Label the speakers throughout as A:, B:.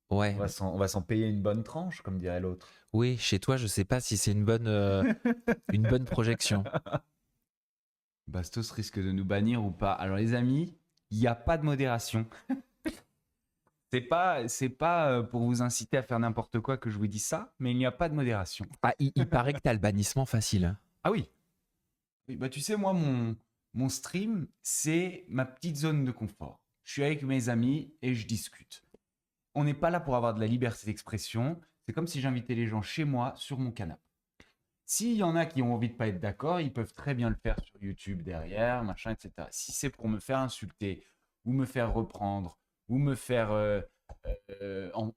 A: Ouais.
B: On va s'en payer une bonne tranche, comme dirait l'autre.
A: Oui, chez toi, je sais pas si c'est une bonne projection.
B: Bastos risque de nous bannir ou pas. Alors les amis, il n'y a pas de modération. C'est pas pour vous inciter à faire n'importe quoi que je vous dis ça, mais il n'y a pas de modération.
A: Ah, il paraît que t'as le bannissement facile, hein.
B: Ah oui. Oui, bah tu sais, moi, mon stream, c'est ma petite zone de confort. Je suis avec mes amis et je discute. On n'est pas là pour avoir de la liberté d'expression. C'est comme si j'invitais les gens chez moi sur mon canapé. S'il y en a qui ont envie de pas être d'accord, ils peuvent très bien le faire sur YouTube derrière, machin, etc. Si c'est pour me faire insulter, ou me faire reprendre, ou me faire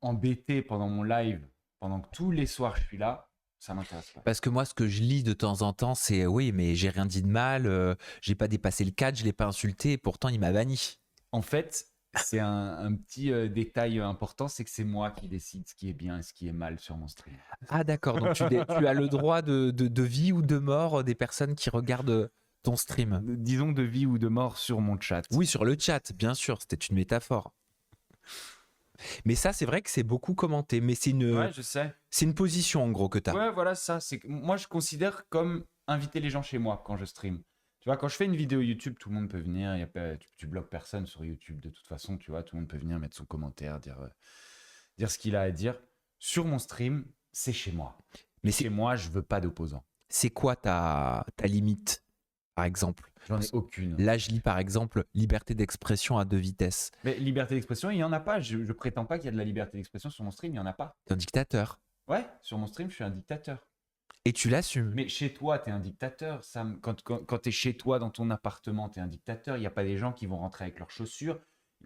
B: embêter pendant mon live, pendant que tous les soirs je suis là, ça m'intéresse pas.
A: Parce que moi, ce que je lis de temps en temps, c'est oui, mais j'ai rien dit de mal, j'ai pas dépassé le cadre, je l'ai pas insulté, et pourtant il m'a banni.
B: En fait, c'est un petit détail important, c'est que c'est moi qui décide ce qui est bien et ce qui est mal sur mon stream.
A: Ah d'accord, donc tu as le droit de vie ou de mort des personnes qui regardent ton stream.
B: Disons de vie ou de mort sur mon chat.
A: Oui, sur le chat, bien sûr, c'était une métaphore. Mais ça, c'est vrai que c'est beaucoup commenté, mais
B: Ouais, je sais.
A: c'est une position en gros que tu as.
B: Ouais, voilà, ça. C'est que moi, je considère comme inviter les gens chez moi quand je stream. Tu vois, quand je fais une vidéo YouTube, tout le monde peut venir. Y a pas, tu bloques personne sur YouTube de toute façon, tu vois. Tout le monde peut venir mettre son commentaire, dire ce qu'il a à dire. Sur mon stream, c'est chez moi.
A: Mais
B: Chez moi, je veux pas d'opposants.
A: c'est quoi ta limite, par exemple?
B: J'en ai aucune.
A: Là, je lis par exemple liberté d'expression à 2 vitesses.
B: Mais liberté d'expression, il n'y en a pas. Je prétends pas qu'il y a de la liberté d'expression sur mon stream, il n'y en a pas.
A: T'es un dictateur.
B: Ouais, sur mon stream, je suis un dictateur.
A: Et tu l'assumes.
B: Mais chez toi, tu es un dictateur, Sam. Quand tu es chez toi, dans ton appartement, tu es un dictateur. Il n'y a pas des gens qui vont rentrer avec leurs chaussures.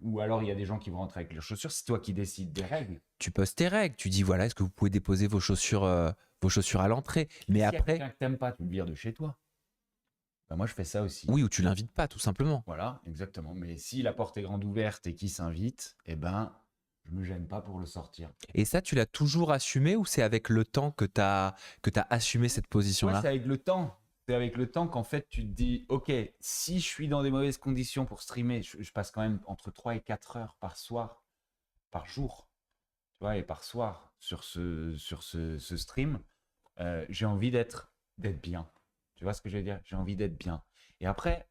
B: Ou alors, il y a des gens qui vont rentrer avec leurs chaussures. C'est toi qui décides des règles.
A: Tu poses tes règles. Tu dis voilà, est-ce que vous pouvez déposer vos chaussures à l'entrée? Mais
B: S'il y a
A: après,
B: quelqu'un que t'aimes pas, tu le vires de chez toi. Bah, moi, je fais ça aussi.
A: oui, ou tu l'invites pas, tout simplement.
B: Voilà, exactement. Mais si la porte est grande ouverte et qu'il s'invite, eh ben, je me gêne pas pour le sortir.
A: Et ça, tu l'as toujours assumé ou c'est avec le temps que t'as assumé cette
B: Ouais,
A: position-là?
B: c'est avec le temps. C'est avec le temps qu'en fait, tu te dis, OK, si je suis dans des mauvaises conditions pour streamer, je passe quand même entre 3 et 4 heures par soir, par jour, tu vois, et par soir sur ce stream, j'ai envie d'être bien. Tu vois ce que je veux dire? J'ai envie d'être bien. Et après,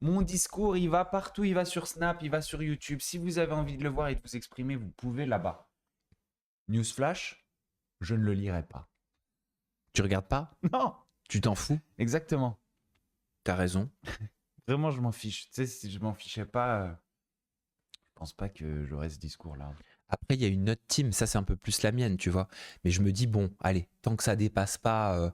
B: mon discours, il va partout, il va sur Snap, il va sur YouTube. Si vous avez envie de le voir et de vous exprimer, vous pouvez là-bas. Newsflash, je ne le lirai pas.
A: Tu regardes pas?
B: Non,
A: Tu t'en fous?
B: exactement.
A: T'as raison.
B: Vraiment, je m'en fiche. Tu sais, si je m'en fichais pas, je pense pas que j'aurais ce discours-là.
A: Après, il y a une autre team, ça c'est un peu plus la mienne, tu vois. Mais je me dis, bon, allez, tant que ça dépasse pas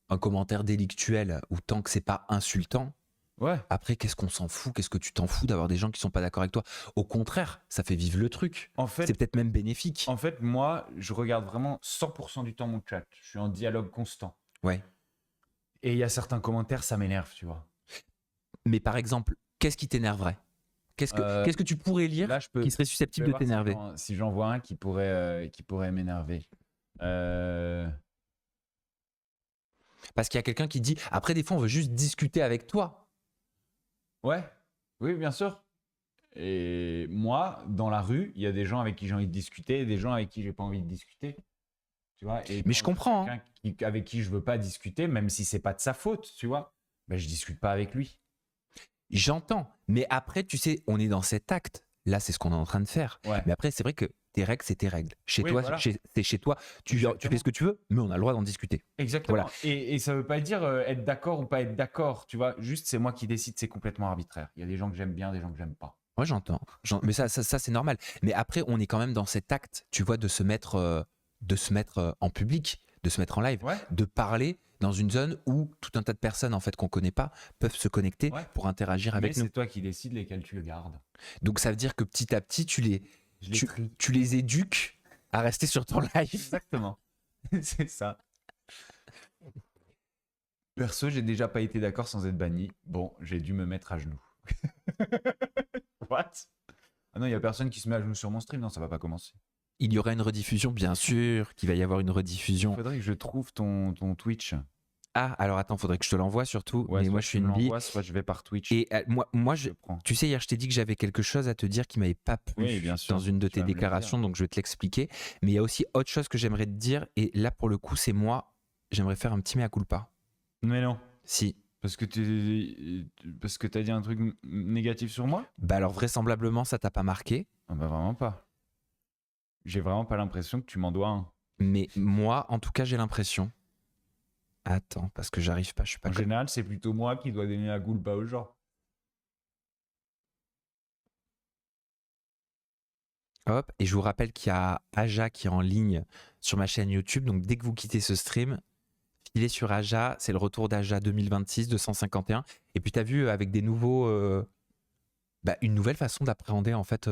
A: un commentaire délictuel ou tant que c'est pas insultant,
B: Ouais.
A: après, qu'est-ce qu'on s'en fout? Qu'est-ce que tu t'en fous d'avoir des gens qui sont pas d'accord avec toi? Au contraire, ça fait vivre le truc.
B: En
A: C'est
B: fait,
A: peut-être même bénéfique.
B: moi, je regarde vraiment 100% du temps mon chat. Je suis en dialogue constant.
A: Ouais.
B: Et il y a certains commentaires, ça m'énerve, tu vois.
A: Mais par exemple, qu'est-ce qui t'énerverait? Qu'est-ce que tu pourrais lire
B: Là, je peux.
A: qui serait
B: Je
A: susceptible
B: vais
A: de
B: voir
A: t'énerver?
B: si j'en vois un qui pourrait m'énerver. Euh,
A: Parce qu'il y a quelqu'un qui dit, après, des fois, on veut juste discuter avec toi.
B: Ouais, oui, bien sûr. Et moi, dans la rue, il y a des gens avec qui j'ai envie de discuter et des gens avec qui j'ai pas envie de discuter. Tu vois, et
A: Mais
B: quand
A: je
B: je vois
A: comprends, hein.
B: quelqu'un avec qui je veux pas discuter, même si c'est pas de sa faute, tu vois, ben je discute pas avec lui.
A: J'entends. Mais après, tu sais, on est dans cet acte. Là, c'est ce qu'on est en train de faire.
B: Ouais.
A: Mais après, c'est vrai que tes règles, c'est tes règles. Chez
B: Oui,
A: toi,
B: voilà.
A: c'est chez toi. Tu
B: Exactement.
A: fais ce que tu veux, mais on a le droit d'en discuter.
B: Exactement.
A: Voilà.
B: Et ça veut pas dire être d'accord ou pas être d'accord, tu vois. Juste, c'est moi qui décide, c'est complètement arbitraire. Il y a des gens que j'aime bien, des gens que j'aime pas.
A: Moi, j'entends. Mais ça c'est normal. Mais après, on est quand même dans cet acte, tu vois, de se mettre en public, de se mettre en live,
B: Ouais.
A: de parler dans une zone où tout un tas de personnes en fait qu'on connaît pas peuvent se connecter
B: Ouais.
A: pour interagir
B: Mais
A: avec nous.
B: c'est toi qui décides lesquels tu gardes.
A: Donc ça veut dire que petit à petit,
B: Je les trie.
A: tu les éduques à rester sur ton live.
B: Exactement. C'est ça. Perso, j'ai déjà pas été d'accord sans être banni. Bon, j'ai dû me mettre à genoux. What? Ah non, il y a personne qui se met à genoux sur mon stream. Non, ça va pas commencer.
A: Il y aura une rediffusion, bien sûr, qu'il va y avoir une rediffusion.
B: Il faudrait que je trouve ton Twitch.
A: Ah, alors attends, faudrait que je te l'envoie surtout.
B: Ouais,
A: mais
B: soit
A: moi, je
B: tu
A: suis
B: me
A: une bille.
B: l'envoies, soit je vais par Twitch.
A: Et moi
B: Je prends.
A: tu sais, hier, je t'ai dit que j'avais quelque chose à te dire qui m'avait pas plu
B: Oui, bien
A: dans
B: sûr.
A: une de
B: Tu
A: tes
B: vas me le dire.
A: déclarations, donc je vais te l'expliquer. Mais il y a aussi autre chose que j'aimerais te dire. Et là, pour le coup, c'est moi. J'aimerais faire un petit mea culpa.
B: Mais non.
A: Si.
B: Parce que t'as dit un truc négatif sur moi?
A: Bah alors, vraisemblablement, ça t'a pas marqué.
B: Ah bah vraiment pas. J'ai vraiment pas l'impression que tu m'en dois un.
A: Mais moi, en tout cas, j'ai l'impression. Attends, parce que j'arrive pas, je suis pas
B: En général, c'est plutôt moi qui dois donner la culpa aux gens.
A: Hop, et je vous rappelle qu'il y a Aja qui est en ligne sur ma chaîne YouTube. Donc dès que vous quittez ce stream, filez sur Aja. C'est le retour d'Aja 2026, 251. Et puis tu as vu avec des nouveaux, une nouvelle façon d'appréhender en fait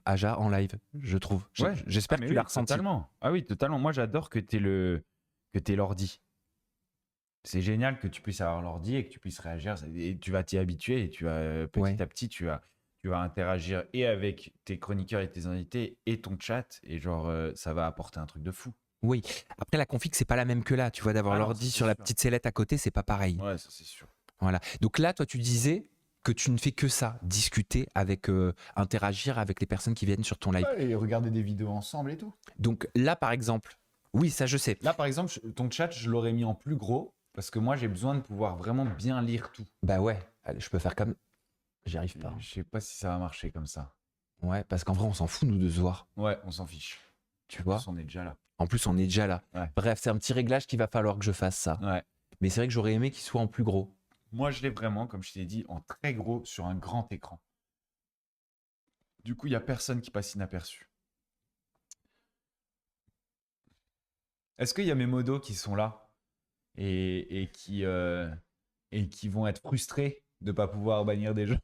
A: Aja en live, je trouve.
B: Ouais.
A: J'espère
B: Ah, mais
A: que tu
B: oui,
A: l'as ressenti.
B: totalement. Ah oui, totalement. Moi, j'adore que t'aies l'ordi. C'est génial que tu puisses avoir l'ordi et que tu puisses réagir. Et tu vas t'y habituer et tu vas petit
A: Ouais.
B: à petit, tu vas interagir et avec tes chroniqueurs et tes invités et ton chat. Et genre, ça va apporter un truc de fou.
A: Oui. Après la config, c'est pas la même que là. Tu vois, d'avoir
B: Ah non,
A: l'ordi
B: ça, c'est
A: sur la
B: sûr.
A: petite sellette à côté, c'est pas pareil.
B: Ouais, ça c'est sûr.
A: Voilà. Donc là, toi, tu disais que tu ne fais que ça, discuter avec, interagir avec les personnes qui viennent sur ton live.
B: Ouais, et regarder des vidéos ensemble et tout.
A: Donc là, par exemple, oui, ça je sais.
B: Là, par exemple, ton chat, je l'aurais mis en plus gros parce que moi, j'ai besoin de pouvoir vraiment bien lire tout.
A: Bah ouais, allez, je peux faire comme. J'y arrive pas.
B: Je sais pas si ça va marcher comme ça.
A: Ouais, parce qu'en vrai, on s'en fout, nous, de se voir.
B: Ouais, on s'en fiche.
A: Tu vois.
B: On est déjà là.
A: En plus, on est déjà là.
B: Ouais.
A: Bref, c'est un petit réglage qu'il va falloir que je fasse ça.
B: Ouais.
A: Mais c'est vrai que j'aurais aimé qu'il soit en plus gros.
B: Moi, je l'ai vraiment, comme je t'ai dit, en très gros sur un grand écran. Du coup, il n'y a personne qui passe inaperçu. Est-ce qu'il y a mes modos qui sont là et qui vont être frustrés de ne pas pouvoir bannir des gens?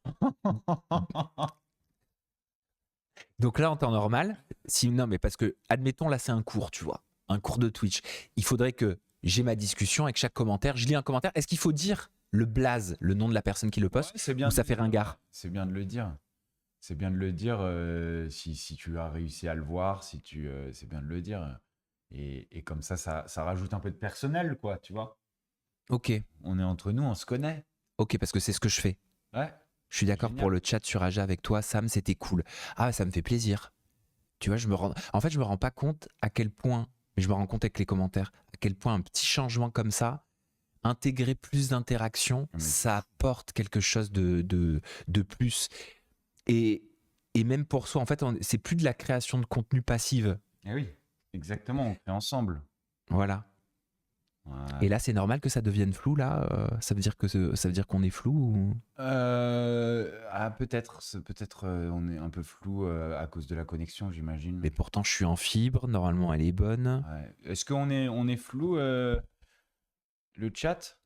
A: Donc là, en temps normal, non, mais parce que, admettons, là, c'est un cours, tu vois. Un cours de Twitch. Il faudrait que j'ai ma discussion avec chaque commentaire. Je lis un commentaire. Est-ce qu'il faut dire le blaze, le nom de la personne qui le poste,
B: Ouais, c'est bien
A: ou
B: de
A: ça
B: le
A: fait
B: dire.
A: ringard?
B: C'est bien de le dire. C'est bien de le dire si tu as réussi à le voir, c'est bien de le dire. Et comme ça rajoute un peu de personnel, quoi, tu vois.
A: Ok.
B: On est entre nous, on se connaît.
A: Ok, parce que c'est ce que je fais.
B: Ouais.
A: Je suis d'accord
B: Génial.
A: pour le chat sur Aja avec toi, Sam, c'était cool. Ah, ça me fait plaisir. Tu vois, je me rends pas compte à quel point, mais je me rends compte avec les commentaires, à quel point un petit changement comme ça, intégrer plus d'interactions,
B: Mais-
A: ça apporte quelque chose de plus. Et même pour soi, en fait, c'est plus de la création de contenu passive.
B: Eh oui, exactement, on fait ensemble.
A: Voilà.
B: Ouais.
A: Et là, c'est normal que ça devienne flou, là ça veut dire qu'on est flou ou...
B: Peut-être on est un peu flou à cause de la connexion, j'imagine.
A: Mais pourtant, je suis en fibre, normalement, elle est bonne.
B: Ouais. Est-ce qu'on est flou le chat?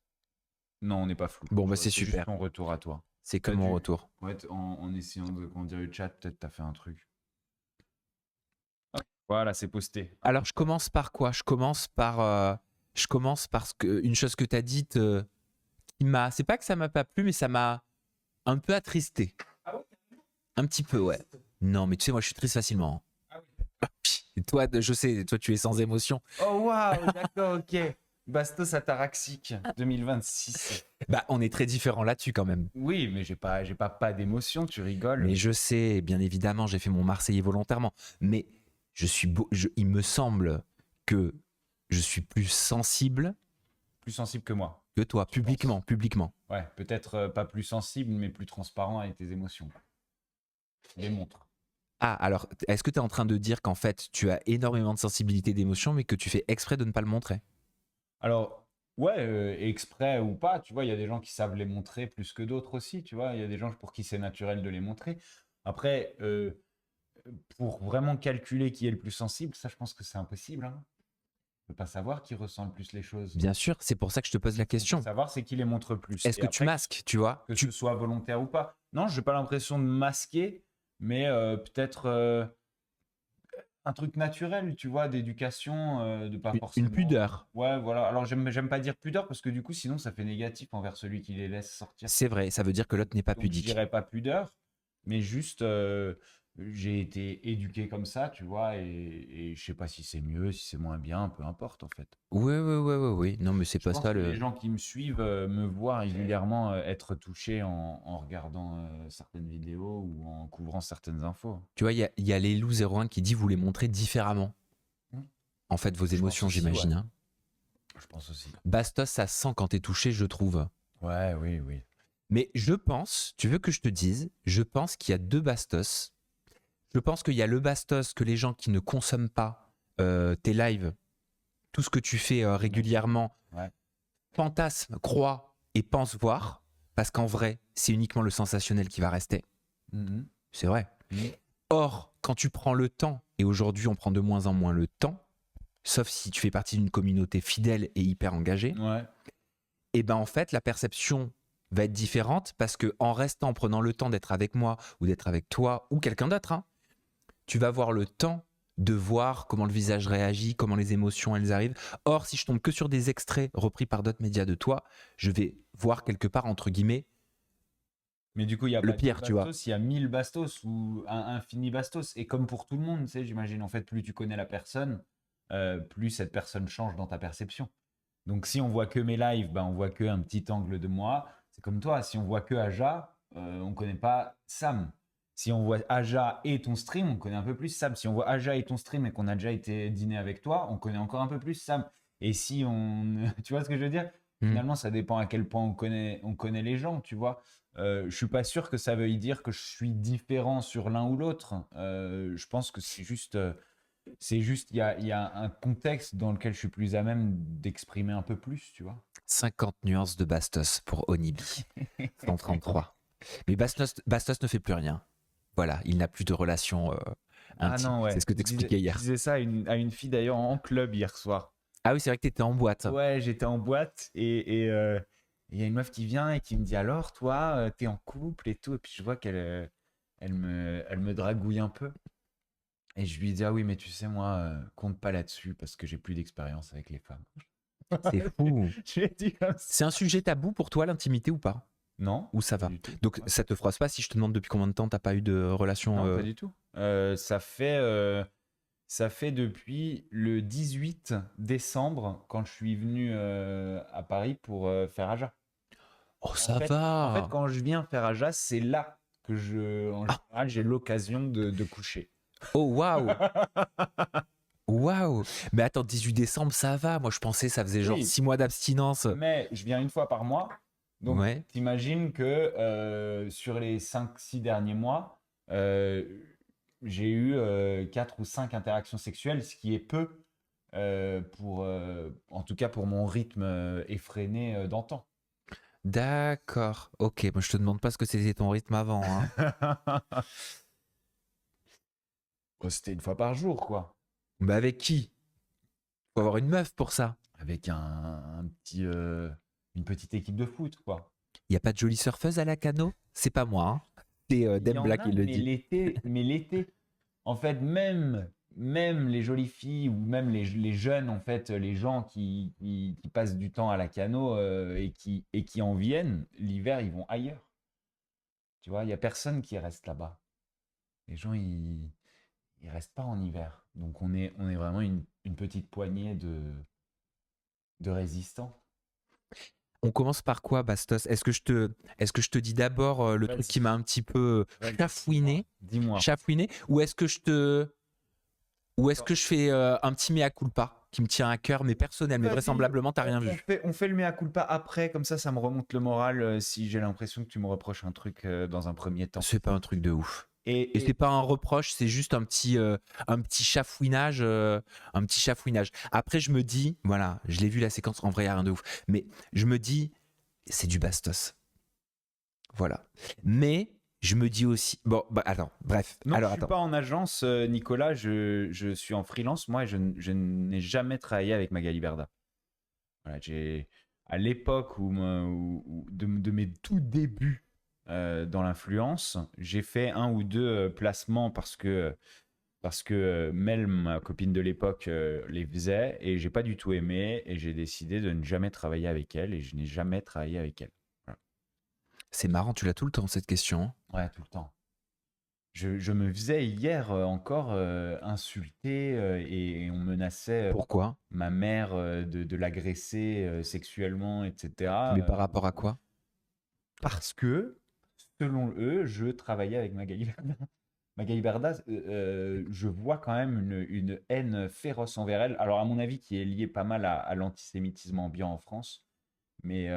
B: Non, on n'est pas flou.
A: Bon, bah, c'est
B: juste
A: super.
B: ton retour à toi.
A: C'est comme mon retour.
B: Ouais, en essayant de grandir le chat, peut-être t'as fait un truc. Hop, voilà, c'est posté.
A: Alors, je commence par quoi? Je commence par une chose que tu as dite qui m'a. C'est pas que ça m'a pas plu, mais ça m'a un peu attristé.
B: Ah ouais?
A: Un petit peu, ouais. Non, mais tu sais, moi, je suis triste facilement.
B: Ah oui.
A: Et toi, je sais, toi, tu es sans émotion.
B: Oh waouh, d'accord, ok. Bastos Ataraxique 2026.
A: Bah, on est très différents là-dessus quand même.
B: Oui, mais j'ai pas d'émotion, tu rigoles.
A: Mais je sais, bien évidemment, j'ai fait mon Marseillais volontairement. Mais il me semble que je suis plus sensible
B: Plus sensible que moi.
A: que toi, publiquement.
B: Ouais, peut-être pas plus sensible, mais plus transparent avec tes émotions. Démontre.
A: Ah, alors, est-ce que tu es en train de dire qu'en fait, tu as énormément de sensibilité d'émotion, mais que tu fais exprès de ne pas le montrer?
B: Alors, ouais, exprès ou pas, tu vois, il y a des gens qui savent les montrer plus que d'autres aussi, tu vois. Il y a des gens pour qui c'est naturel de les montrer. Après, pour vraiment calculer qui est le plus sensible, ça, je pense que c'est impossible. Hein. On peut pas savoir qui ressent le plus les choses.
A: Bien sûr, c'est pour ça que je te pose la question.
B: Savoir c'est qui les montre plus.
A: Est-ce
B: Et
A: que tu
B: après,
A: masques, tu vois?
B: que ce soit volontaire ou pas. Non, j'ai pas l'impression de masquer, mais peut-être un truc naturel, tu vois, d'éducation, de pas forcément.
A: Une pudeur.
B: Ouais, voilà. Alors j'aime pas dire pudeur parce que du coup, sinon, ça fait négatif envers celui qui les laisse sortir.
A: C'est vrai, ça veut dire que l'autre n'est pas
B: Donc, je
A: pudique.
B: dirais pas pudeur, mais juste j'ai été éduqué comme ça, tu vois, et je sais pas si c'est mieux, si c'est moins bien, peu importe en fait.
A: Oui. Non, mais c'est
B: Je
A: pas
B: pense
A: ça
B: que les
A: le.
B: gens qui me suivent me voient régulièrement être touchés en regardant certaines vidéos ou en couvrant certaines infos.
A: Tu vois, il y a les loups 01 qui dit vous les montrez différemment.
B: Hmm.
A: En fait, vos
B: Je pense
A: émotions,
B: aussi, ouais.
A: j'imagine, hein.
B: Je pense aussi.
A: Bastos, ça sent quand t'es touché, je trouve.
B: Ouais, oui, oui.
A: Mais je pense, tu veux que je te dise, je pense qu'il y a deux Bastos. Je pense qu'il y a le Bastos que les gens qui ne consomment pas tes lives, tout ce que tu fais régulièrement,
B: Ouais.
A: fantasment, croient et pensent voir, parce qu'en vrai, c'est uniquement le sensationnel qui va rester.
B: Mhm.
A: C'est vrai.
B: Mhm.
A: Or, quand tu prends le temps, et aujourd'hui on prend de moins en moins le temps, sauf si tu fais partie d'une communauté fidèle et hyper engagée,
B: Ouais.
A: et ben en fait la perception va être différente parce que en restant, en prenant le temps d'être avec moi ou d'être avec toi ou quelqu'un d'autre, hein, tu vas avoir le temps de voir comment le visage réagit, comment les émotions elles arrivent. Or, si je tombe que sur des extraits repris par d'autres médias de toi, je vais voir quelque part entre guillemets
B: Mais du coup, il n'y a
A: le
B: pas deux
A: pire, tu vois.
B: Bastos, il y a 1000 Bastos ou un infini Bastos. Et comme pour tout le monde, tu sais, j'imagine, en fait, plus tu connais la personne, plus cette personne change dans ta perception. Donc, si on voit que mes lives, ben, on voit que un petit angle de moi. C'est comme toi, si on voit que Aja, on ne connaît pas Sam. Si on voit Aja et ton stream, on connaît un peu plus Sam. Si on voit Aja et ton stream et qu'on a déjà été dîner avec toi, on connaît encore un peu plus Sam. Et si on... tu vois ce que je veux dire?
A: Hmm.
B: Finalement, ça dépend à quel point on connaît les gens, tu vois. Je suis pas sûr que ça veuille dire que je suis différent sur l'un ou l'autre. Je pense que c'est juste, il y a un contexte dans lequel je suis plus à même d'exprimer un peu plus, tu vois.
A: 50 nuances de Bastos pour Onibi. 133. Mais Bastos ne fait plus rien. Voilà, il n'a plus de relation
B: Ah
A: intime.
B: non,
A: C'est
B: ouais.
A: ce que t'expliquais
B: Je
A: hier.
B: disais ça à une fille d'ailleurs en club hier soir.
A: Ah oui, c'est vrai que t'étais en boîte.
B: Ouais, j'étais en boîte et il y a une meuf qui vient et qui me dit alors, toi, t'es en couple et tout. Et puis je vois elle me dragouille un peu. Et je lui dis, ah oui, mais tu sais, moi, compte pas là-dessus parce que j'ai plus d'expérience avec les femmes.
A: C'est fou.
B: Je l'ai dit comme ça.
A: C'est un sujet tabou pour toi, l'intimité ou pas?
B: Non,
A: Ou ça
B: pas
A: va?
B: du tout.
A: Donc
B: Ouais.
A: ça te froisse pas si je te demande depuis combien de temps t'as pas eu de relation
B: Non, pas du tout. Ça fait depuis le 18 décembre quand je suis venu à Paris pour faire Aja.
A: Oh,
B: En
A: ça
B: en fait,
A: va.
B: quand je viens faire Aja, c'est là que en
A: Ah,
B: général, j'ai l'occasion de coucher.
A: oh, waouh. Waouh. Mais attends, 18 décembre, ça va. Moi, je pensais ça faisait genre
B: Oui,
A: 6 mois d'abstinence.
B: mais je viens une fois par mois. Donc,
A: Ouais.
B: t'imagines que sur les 5 6 derniers mois, euh, j'ai eu 4 ou 5 interactions sexuelles, ce qui est peu en tout cas pour mon rythme effréné d'antan.
A: D'accord. Ok, moi je te demande pas ce que c'était ton rythme avant, hein.
B: Bon, c'était une fois par jour, quoi.
A: Mais avec qui? Faut avoir une meuf pour ça.
B: Avec une petite équipe de foot, quoi.
A: Y a pas de jolie surfeuse à la cano? C'est pas moi, hein. C'est
B: Il y en
A: Dembla
B: a,
A: qui le dit.
B: mais l'été, en fait, même les jolies filles ou même les jeunes, en fait, les gens qui passent du temps à la cano et qui en viennent, l'hiver, ils vont ailleurs. Tu vois, il n'y a personne qui reste là-bas. Les gens, ils restent pas en hiver. Donc, on est vraiment une petite poignée de résistants.
A: On commence par quoi, Bastos? Est-ce que je te dis d'abord le truc qui
B: Vas-y,
A: m'a un petit peu
B: vas-y,
A: chafouiné,
B: dis-moi.
A: chafouiné, ou est-ce que je fais un petit mea culpa qui me tient à cœur, mais personnel, mais
B: Vas-y,
A: vraisemblablement t'as rien vu.
B: on fait le mea culpa après, comme ça me remonte le moral si j'ai l'impression que tu me reproches un truc dans un premier temps.
A: C'est pas un truc de ouf. Et
B: Et
A: c'est pas un reproche, c'est juste un petit chafouinage, un petit chafouinage. Après, je me dis, voilà, je l'ai vu la séquence, en vrai, y a rien de ouf. Mais je me dis, c'est du bastos. Voilà. Mais je me dis aussi, bon, bah attends, bref.
B: non, je
A: Alors
B: suis
A: attends.
B: pas en agence, Nicolas, je suis en freelance, moi, et je n'ai jamais travaillé avec Magali Berda. Voilà, à l'époque de mes tout débuts dans l'influence, j'ai fait un ou deux placements parce que Mel, ma copine de l'époque, les faisait et j'ai pas du tout aimé et j'ai décidé de ne jamais travailler avec elle et je n'ai jamais travaillé avec elle. Voilà.
A: C'est marrant, tu l'as tout le temps, cette question, hein.
B: Ouais, tout le temps. je me faisais hier encore insulter et on menaçait
A: Pourquoi?
B: ma mère de l'agresser sexuellement, etc.
A: Mais par rapport à quoi?
B: Parce que, selon eux, je travaillais avec Magali Berda. Magali Berda, je vois quand même une haine féroce envers elle. Alors, à mon avis, qui est liée pas mal à l'antisémitisme ambiant en France. Mais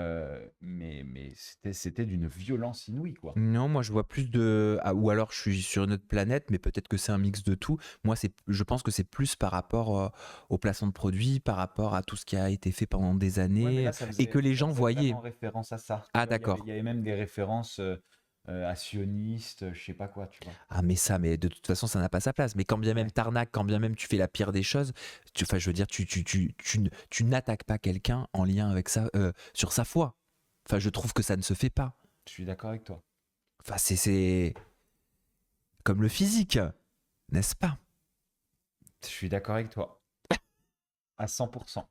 B: c'était d'une violence inouïe, quoi.
A: Non, moi je vois plus de... ou alors je suis sur une autre planète, mais peut-être que c'est un mix de tout. Moi, je pense que c'est plus par rapport au placement de produits, par rapport à tout ce qui a été fait pendant des
B: Ouais, mais
A: années,
B: là, ça
A: et que les
B: ça
A: gens
B: faisait
A: voyaient.
B: vraiment référence à ça. Tu
A: Ah
B: vois,
A: d'accord.
B: il y avait même des références à sionistes, je sais pas quoi, tu vois.
A: Ah mais de toute façon, ça n'a pas sa place. Mais quand bien même
B: Ouais.
A: t'arnaques, quand bien même tu fais la pire des choses, enfin, je veux dire, tu n'attaques pas quelqu'un en lien avec ça, sur sa foi. Enfin, je trouve que ça ne se fait pas.
B: Je suis d'accord avec toi.
A: Enfin, c'est comme le physique, n'est-ce pas?
B: Je suis d'accord avec toi. À 100%.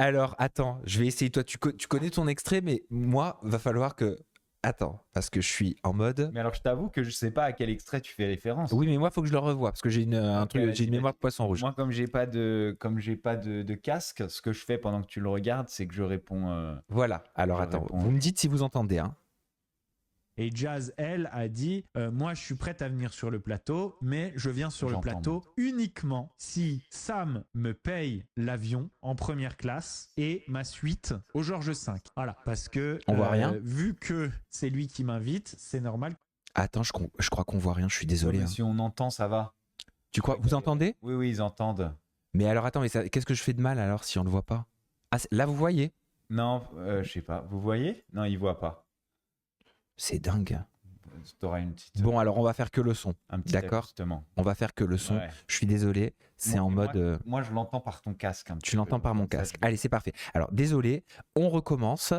A: Alors, attends, je vais essayer. Toi, tu connais ton extrait, mais moi, va falloir que. Attends, parce que je suis en mode.
B: Mais alors, je t'avoue que je sais pas à quel extrait tu fais référence.
A: Oui, mais moi, il faut que je le revoie, parce que j'ai un
B: Ok,
A: truc, j'ai
B: vas-y,
A: une mémoire
B: vas-y.
A: de poisson rouge.
B: Moi, comme j'ai pas de casque, ce que je fais pendant que tu le regardes, c'est que je réponds.
A: Voilà. Alors,
B: Je
A: attends,
B: réponds.
A: vous me dites si vous entendez, hein.
C: Et Jazz, elle, a dit moi, je suis prête à venir sur le plateau, mais je viens sur le
B: J'entends,
C: plateau uniquement si Sam me paye l'avion en première classe et ma suite au Georges V. Voilà, parce que
A: On voit rien.
C: vu que c'est lui qui m'invite, c'est normal.
A: Attends, je crois qu'on voit rien. Je suis
B: Ouais,
A: désolé.
B: mais
A: hein.
B: si on entend, ça va.
A: Tu crois Vous entendez?
B: Oui, oui, ils entendent.
A: Mais alors, attends, mais qu'est-ce que je fais de mal alors si on le voit pas? Ah, là, vous voyez?
B: Non, je sais pas. Vous voyez? Non, ils voient pas.
A: C'est dingue.
B: T'auras une petite.
A: Bon, alors on va faire que le son.
B: Un petit
A: D'accord.
B: ajustement.
A: On va faire que le son.
B: Ouais.
A: Je suis désolé. C'est en
B: Moi,
A: mode.
B: Moi, je l'entends par ton casque. Un petit
A: Tu l'entends
B: peu,
A: par mon
B: comme ça,
A: casque. Allez, c'est parfait. Alors, désolé, on recommence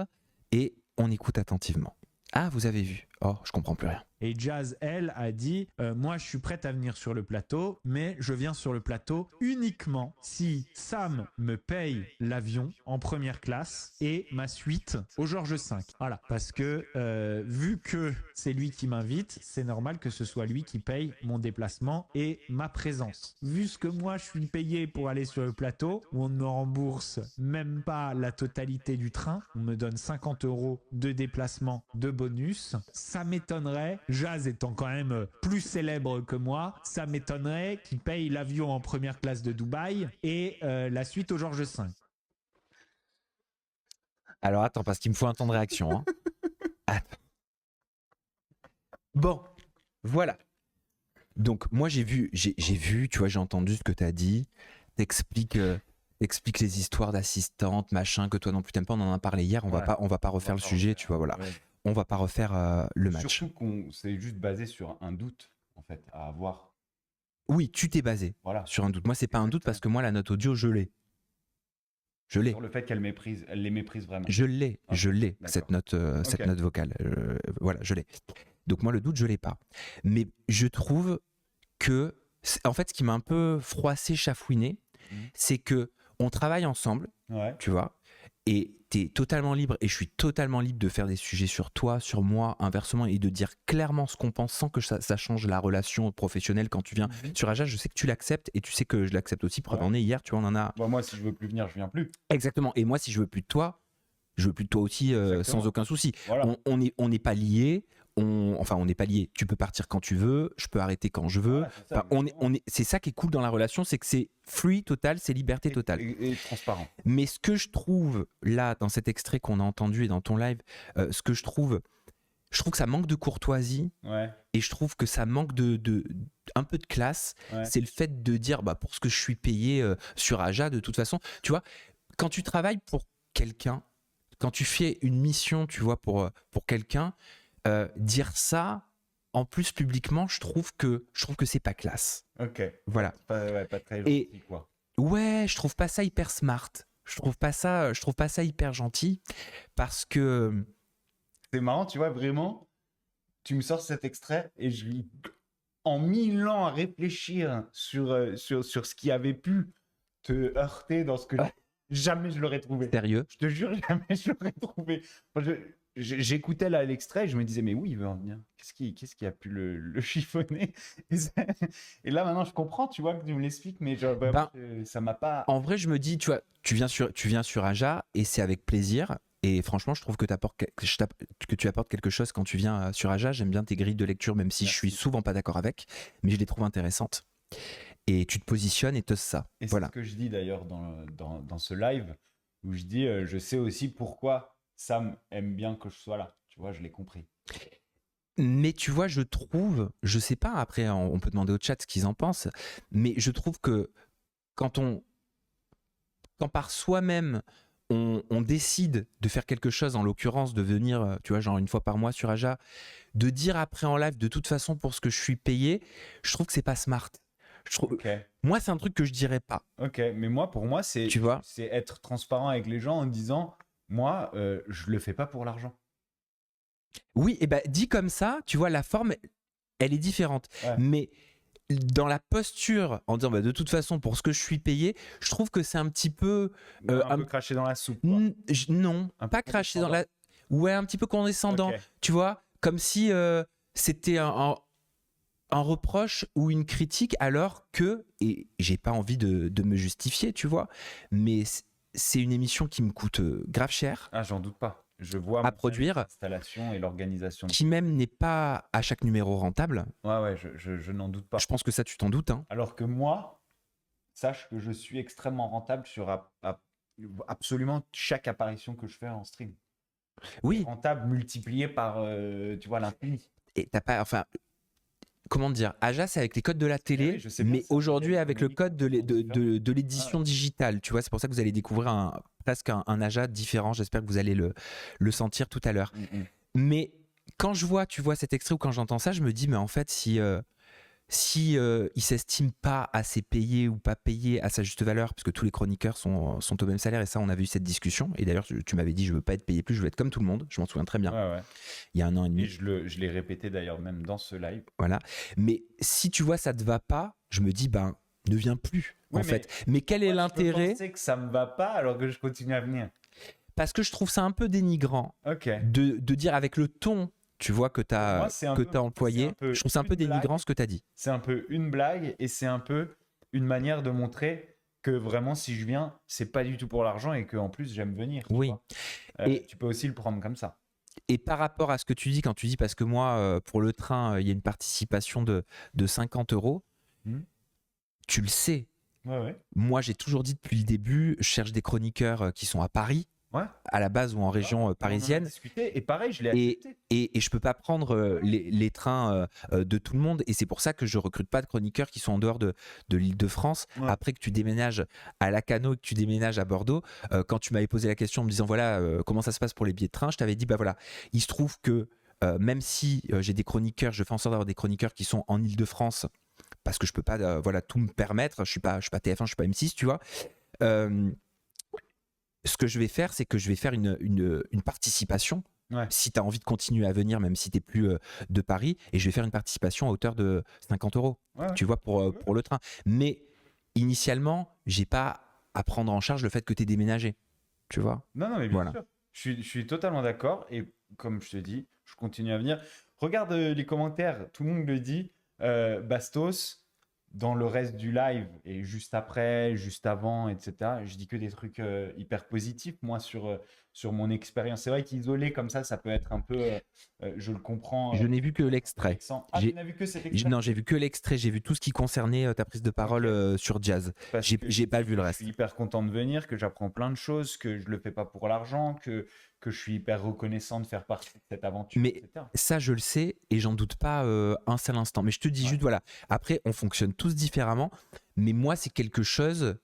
A: et on écoute attentivement. Ah, vous avez vu. Oh, je comprends plus rien.
C: Et Jazz, elle, a dit moi, je suis prête à venir sur le plateau, mais je viens sur le plateau uniquement si Sam me paye l'avion en première classe et ma suite au Georges V. Voilà, parce que vu que c'est lui qui m'invite, c'est normal que ce soit lui qui paye mon déplacement et ma présence. Vu ce que moi, je suis payé pour aller sur le plateau, où on ne me rembourse même pas la totalité du train, on me donne 50 € de déplacement de bonus, ça m'étonnerait. Jazz étant quand même plus célèbre que moi, ça m'étonnerait qu'il paye l'avion en première classe de Dubaï et la suite au Georges V.
A: Alors, attends, parce qu'il me faut un temps de réaction. Hein. Attends. Bon, voilà. Donc, moi, j'ai vu, tu vois, j'ai entendu ce que tu as dit. T'expliques les histoires d'assistantes, machin, que toi non plus t'aimes pas. On en a parlé hier. On va pas refaire le sujet, tu vois, voilà.
B: Ouais.
A: On va pas refaire le match.
B: Surtout qu'on c'est juste basé sur un doute, en fait, à avoir.
A: Oui, tu t'es basé
B: Voilà.
A: sur un doute. Moi, c'est pas un doute parce que moi, la note audio, je l'ai. Je l'ai.
B: Sur le fait qu'elle les méprise vraiment.
A: Je l'ai,
B: Ok,
A: je l'ai,
B: d'accord.
A: cette note vocale. Voilà, je l'ai. Donc moi, le doute, je l'ai pas. Mais je trouve que, en fait, ce qui m'a un peu froissé, chafouiné, c'est que on travaille ensemble,
B: Ouais.
A: tu vois, et tu es totalement libre, et je suis totalement libre de faire des sujets sur toi, sur moi, inversement, et de dire clairement ce qu'on pense sans que ça change la relation professionnelle quand tu viens sur Aja. Je sais que tu l'acceptes, et tu sais que je l'accepte aussi. Preuve en est, hier, tu vois, on en a...
B: Bon, moi, si je veux plus venir, je viens plus.
A: Exactement. Et moi, si je veux plus de toi, je veux plus de toi aussi, sans aucun souci.
B: Voilà.
A: On n'est pas liés. On n'est pas liés. Tu peux partir quand tu veux, je peux arrêter quand je veux.
B: Voilà, c'est ça,
A: Enfin, c'est ça qui est cool dans la relation, c'est que c'est free total, c'est liberté totale.
B: Et transparent.
A: Mais ce que je trouve là, dans cet extrait qu'on a entendu et dans ton live, ce que je trouve que ça manque de courtoisie,
B: Ouais.
A: et je trouve que ça manque un peu de classe.
B: Ouais.
A: C'est le fait de dire, pour ce que je suis payé sur Aja, de toute façon, tu vois, quand tu travailles pour quelqu'un, quand tu fais une mission, tu vois, pour quelqu'un, dire ça en plus publiquement, je trouve que c'est pas classe.
B: Ok.
A: Voilà.
B: Pas très
A: Et-
B: gentil, quoi.
A: Ouais, je trouve pas ça hyper smart. Je trouve pas ça hyper gentil, parce que
B: C'est marrant, tu vois, vraiment, tu me sors cet extrait et en 1000 ans à réfléchir sur ce qui avait pu te heurter dans ce que jamais je l'aurais trouvé.
A: sérieux.
B: Je te jure, jamais je l'aurais trouvé. Enfin, j'écoutais là l'extrait et je me disais, mais oui, il veut en venir. Qu'est-ce qui a pu le chiffonner? Et là, maintenant, je comprends, tu vois, que tu me l'expliques, mais genre, vraiment, ça m'a pas.
A: En vrai, je me dis, tu vois, tu viens sur Aja et c'est avec plaisir. Et franchement, je trouve que tu apportes quelque chose quand tu viens sur Aja. J'aime bien tes grilles de lecture, même si je suis souvent pas d'accord avec, mais je les trouve intéressantes. Et tu te positionnes et t'oses ça.
B: Et c'est
A: Voilà.
B: ce que je dis d'ailleurs dans ce live, où je dis, je sais aussi pourquoi Sam aime bien que je sois là. Tu vois, je l'ai compris.
A: Mais tu vois, je trouve, je sais pas, après on peut demander au chat ce qu'ils en pensent, mais je trouve que quand par soi-même on décide de faire quelque chose, en l'occurrence de venir, tu vois, genre une fois par mois sur Aja, de dire après en live de toute façon pour ce que je suis payé, je trouve que c'est pas smart.
B: Ok,
A: Moi, c'est un truc que je dirais pas.
B: ok, mais pour moi, c'est
A: Tu vois,
B: être transparent avec les gens en disant, moi, je le fais pas pour l'argent.
A: oui, et ben dit comme ça, tu vois, la forme, elle est différente.
B: Ouais.
A: Mais dans la posture, en disant bah, de toute façon pour ce que je suis payé, je trouve que c'est un petit peu
B: Un peu craché dans la soupe. Quoi.
A: Non,
B: Un peu
A: pas craché dans la, ouais, un petit peu condescendant.
B: Ok.
A: Tu vois, comme si c'était un reproche ou une critique, alors que, et j'ai pas envie de me justifier, tu vois, mais c'est une émission qui me coûte grave cher
B: Ah, j'en doute pas. Je vois
A: à produire,
B: l'installation et l'organisation.
A: qui même n'est pas à chaque numéro rentable.
B: Ouais, je n'en doute pas.
A: Je pense que ça, tu t'en doutes. Hein.
B: Alors que moi, sache que je suis extrêmement rentable sur absolument chaque apparition que je fais en stream.
A: Oui,
B: Rentable multiplié par, tu vois, l'infini.
A: et t'as pas, enfin, comment dire, Aja, c'est avec les codes de la télé,
B: oui, je sais bien,
A: mais
B: ça,
A: aujourd'hui
B: mais
A: avec le
B: les
A: code
B: codes sont
A: de l'édition digitale, tu vois, c'est pour ça que vous allez découvrir presque un Aja différent. J'espère que vous allez le sentir tout à l'heure. Mais quand je vois, tu vois cet extrait ou quand j'entends ça, je me dis, mais en fait, si il s'estime pas assez payé ou pas payé à sa juste valeur, parce que tous les chroniqueurs sont au même salaire, et ça, on avait eu cette discussion. Et d'ailleurs, tu m'avais dit, je veux pas être payé plus, je veux être comme tout le monde. Je m'en souviens très bien.
B: Ouais.
A: Il y a 1 an et demi.
B: Et je l'ai répété d'ailleurs même dans ce live.
A: Voilà. Mais si tu vois, ça te va pas, je me dis, ben, ne viens plus,
B: Oui,
A: en fait. Mais quel est l'intérêt?
B: Je sais que ça me va pas alors que je continue à venir.
A: Parce que je trouve ça un peu dénigrant
B: Ok.
A: de dire avec le ton, tu vois, que tu as employé. Je trouve ça un peu dénigrant ce que tu as dit.
B: C'est un peu une blague et c'est un peu une manière de montrer que vraiment, si je viens, c'est pas du tout pour l'argent et qu'en plus, j'aime venir.
A: Oui.
B: Et tu peux aussi le prendre comme ça.
A: Et par rapport à ce que tu dis, quand tu dis, parce que moi, pour le train, il y a une participation de 50 €, tu le sais.
B: Ouais.
A: Moi, j'ai toujours dit depuis le début, je cherche des chroniqueurs qui sont à Paris, à la base ou en région parisienne.
B: On en a discuté, et pareil, je l'ai accepté.
A: Et je peux pas prendre les trains de tout le monde. Et c'est pour ça que je recrute pas de chroniqueurs qui sont en dehors de l'Île-de-France.
B: Ouais.
A: Après que tu déménages à Lacanau et que tu déménages à Bordeaux, quand tu m'avais posé la question en me disant voilà comment ça se passe pour les billets de train, je t'avais dit bah voilà, il se trouve que même si j'ai des chroniqueurs, je fais en sorte d'avoir des chroniqueurs qui sont en Île-de-France, parce que je peux pas voilà tout me permettre. Je suis pas TF1, je suis pas M6, tu vois. Ce que je vais faire, c'est que je vais faire une participation. Si tu as envie de continuer à venir, même si tu n'es plus de Paris, et je vais faire une participation à hauteur de 50 €, tu vois, pour le train. Mais initialement, j'ai pas à prendre en charge le fait que tu es déménagé, tu vois.
B: Non, mais bien sûr. Je suis totalement d'accord, et comme je te dis, je continue à venir. Regarde les commentaires, tout le monde le dit. Bastos, dans le reste du live et juste après, juste avant, etc. Je dis que des trucs hyper positifs, moi, sur mon expérience. C'est vrai qu'isolé comme ça peut être un peu... je le comprends.
A: Je n'ai vu que l'extrait.
B: Ah, tu n'as vu que cet extrait?
A: Non, j'ai vu que l'extrait. J'ai vu tout ce qui concernait ta prise de parole sur Jazz. J'ai pas vu le reste.
B: Je suis hyper content de venir, que j'apprends plein de choses, que je le fais pas pour l'argent, que je suis hyper reconnaissant de faire partie de cette aventure,
A: mais
B: etc.
A: Ça, je le sais et j'en doute pas un seul instant. Mais je te dis juste, voilà, après, on fonctionne tous différemment, mais moi, c'est quelque chose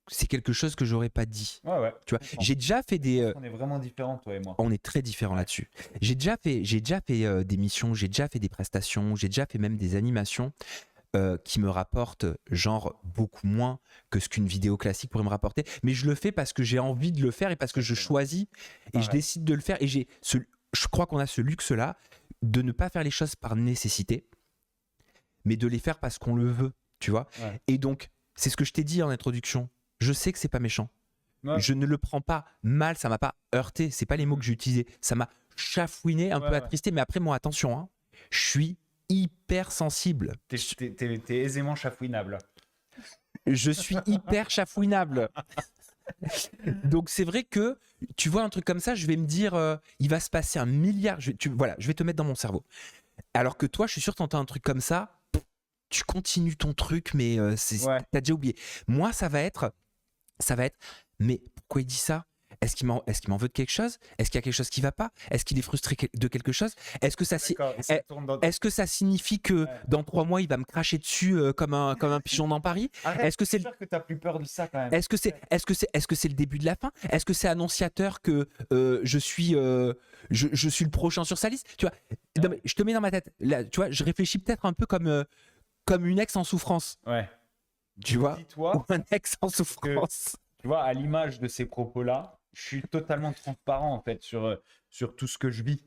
A: que j'aurais pas dit. Tu vois, j'ai déjà fait des...
B: On est vraiment différents, toi et moi.
A: On est très différents là-dessus. J'ai déjà fait des missions, j'ai déjà fait des prestations, j'ai déjà fait même des animations qui me rapportent genre beaucoup moins que ce qu'une vidéo classique pourrait me rapporter. Mais je le fais parce que j'ai envie de le faire et parce que je choisis et je décide de le faire. Et je crois qu'on a ce luxe-là de ne pas faire les choses par nécessité, mais de les faire parce qu'on le veut, tu vois. Et donc, c'est ce que je t'ai dit en introduction. Je sais que c'est pas méchant. Je ne le prends pas mal, ça m'a pas heurté, c'est pas les mots que j'ai utilisés, ça m'a chafouiné, un
B: Ouais,
A: peu
B: ouais.
A: attristé. Mais après, moi, attention, hein, je suis hyper sensible.
B: T'es aisément chafouinable.
A: Je suis hyper chafouinable. Donc c'est vrai que tu vois un truc comme ça, je vais me dire, il va se passer un milliard. Voilà, je vais te mettre dans mon cerveau. Alors que toi, je suis sûr, t'entends un truc comme ça, tu continues ton truc, mais
B: Ouais.
A: t'as déjà oublié. Moi, ça va être, mais pourquoi il dit ça? Est-ce qu'il m'en veut de quelque chose? Est-ce qu'il y a quelque chose qui va pas? Est-ce qu'il est frustré de quelque chose? Est-ce que ça,
B: D'accord. Et ça
A: eh,
B: tourne dans...
A: est-ce que ça signifie que
B: Ouais.
A: dans 3 mois, il va me cracher dessus comme un pigeon dans Paris?
B: Arrête,
A: Est-ce que
B: je
A: c'est
B: suis sûr que t'as plus peur de ça quand même.
A: Est-ce que c'est le début de la fin? Est-ce que c'est annonciateur que je suis le prochain sur sa liste? Tu vois, non, mais je te mets dans ma tête. Là, tu vois, je réfléchis peut-être un peu comme une ex en souffrance.
B: Ouais.
A: Tu vois,
B: Dis-toi,
A: ou un ex en souffrance.
B: tu vois, à l'image de ces propos-là, je suis totalement transparent en fait sur tout ce que je vis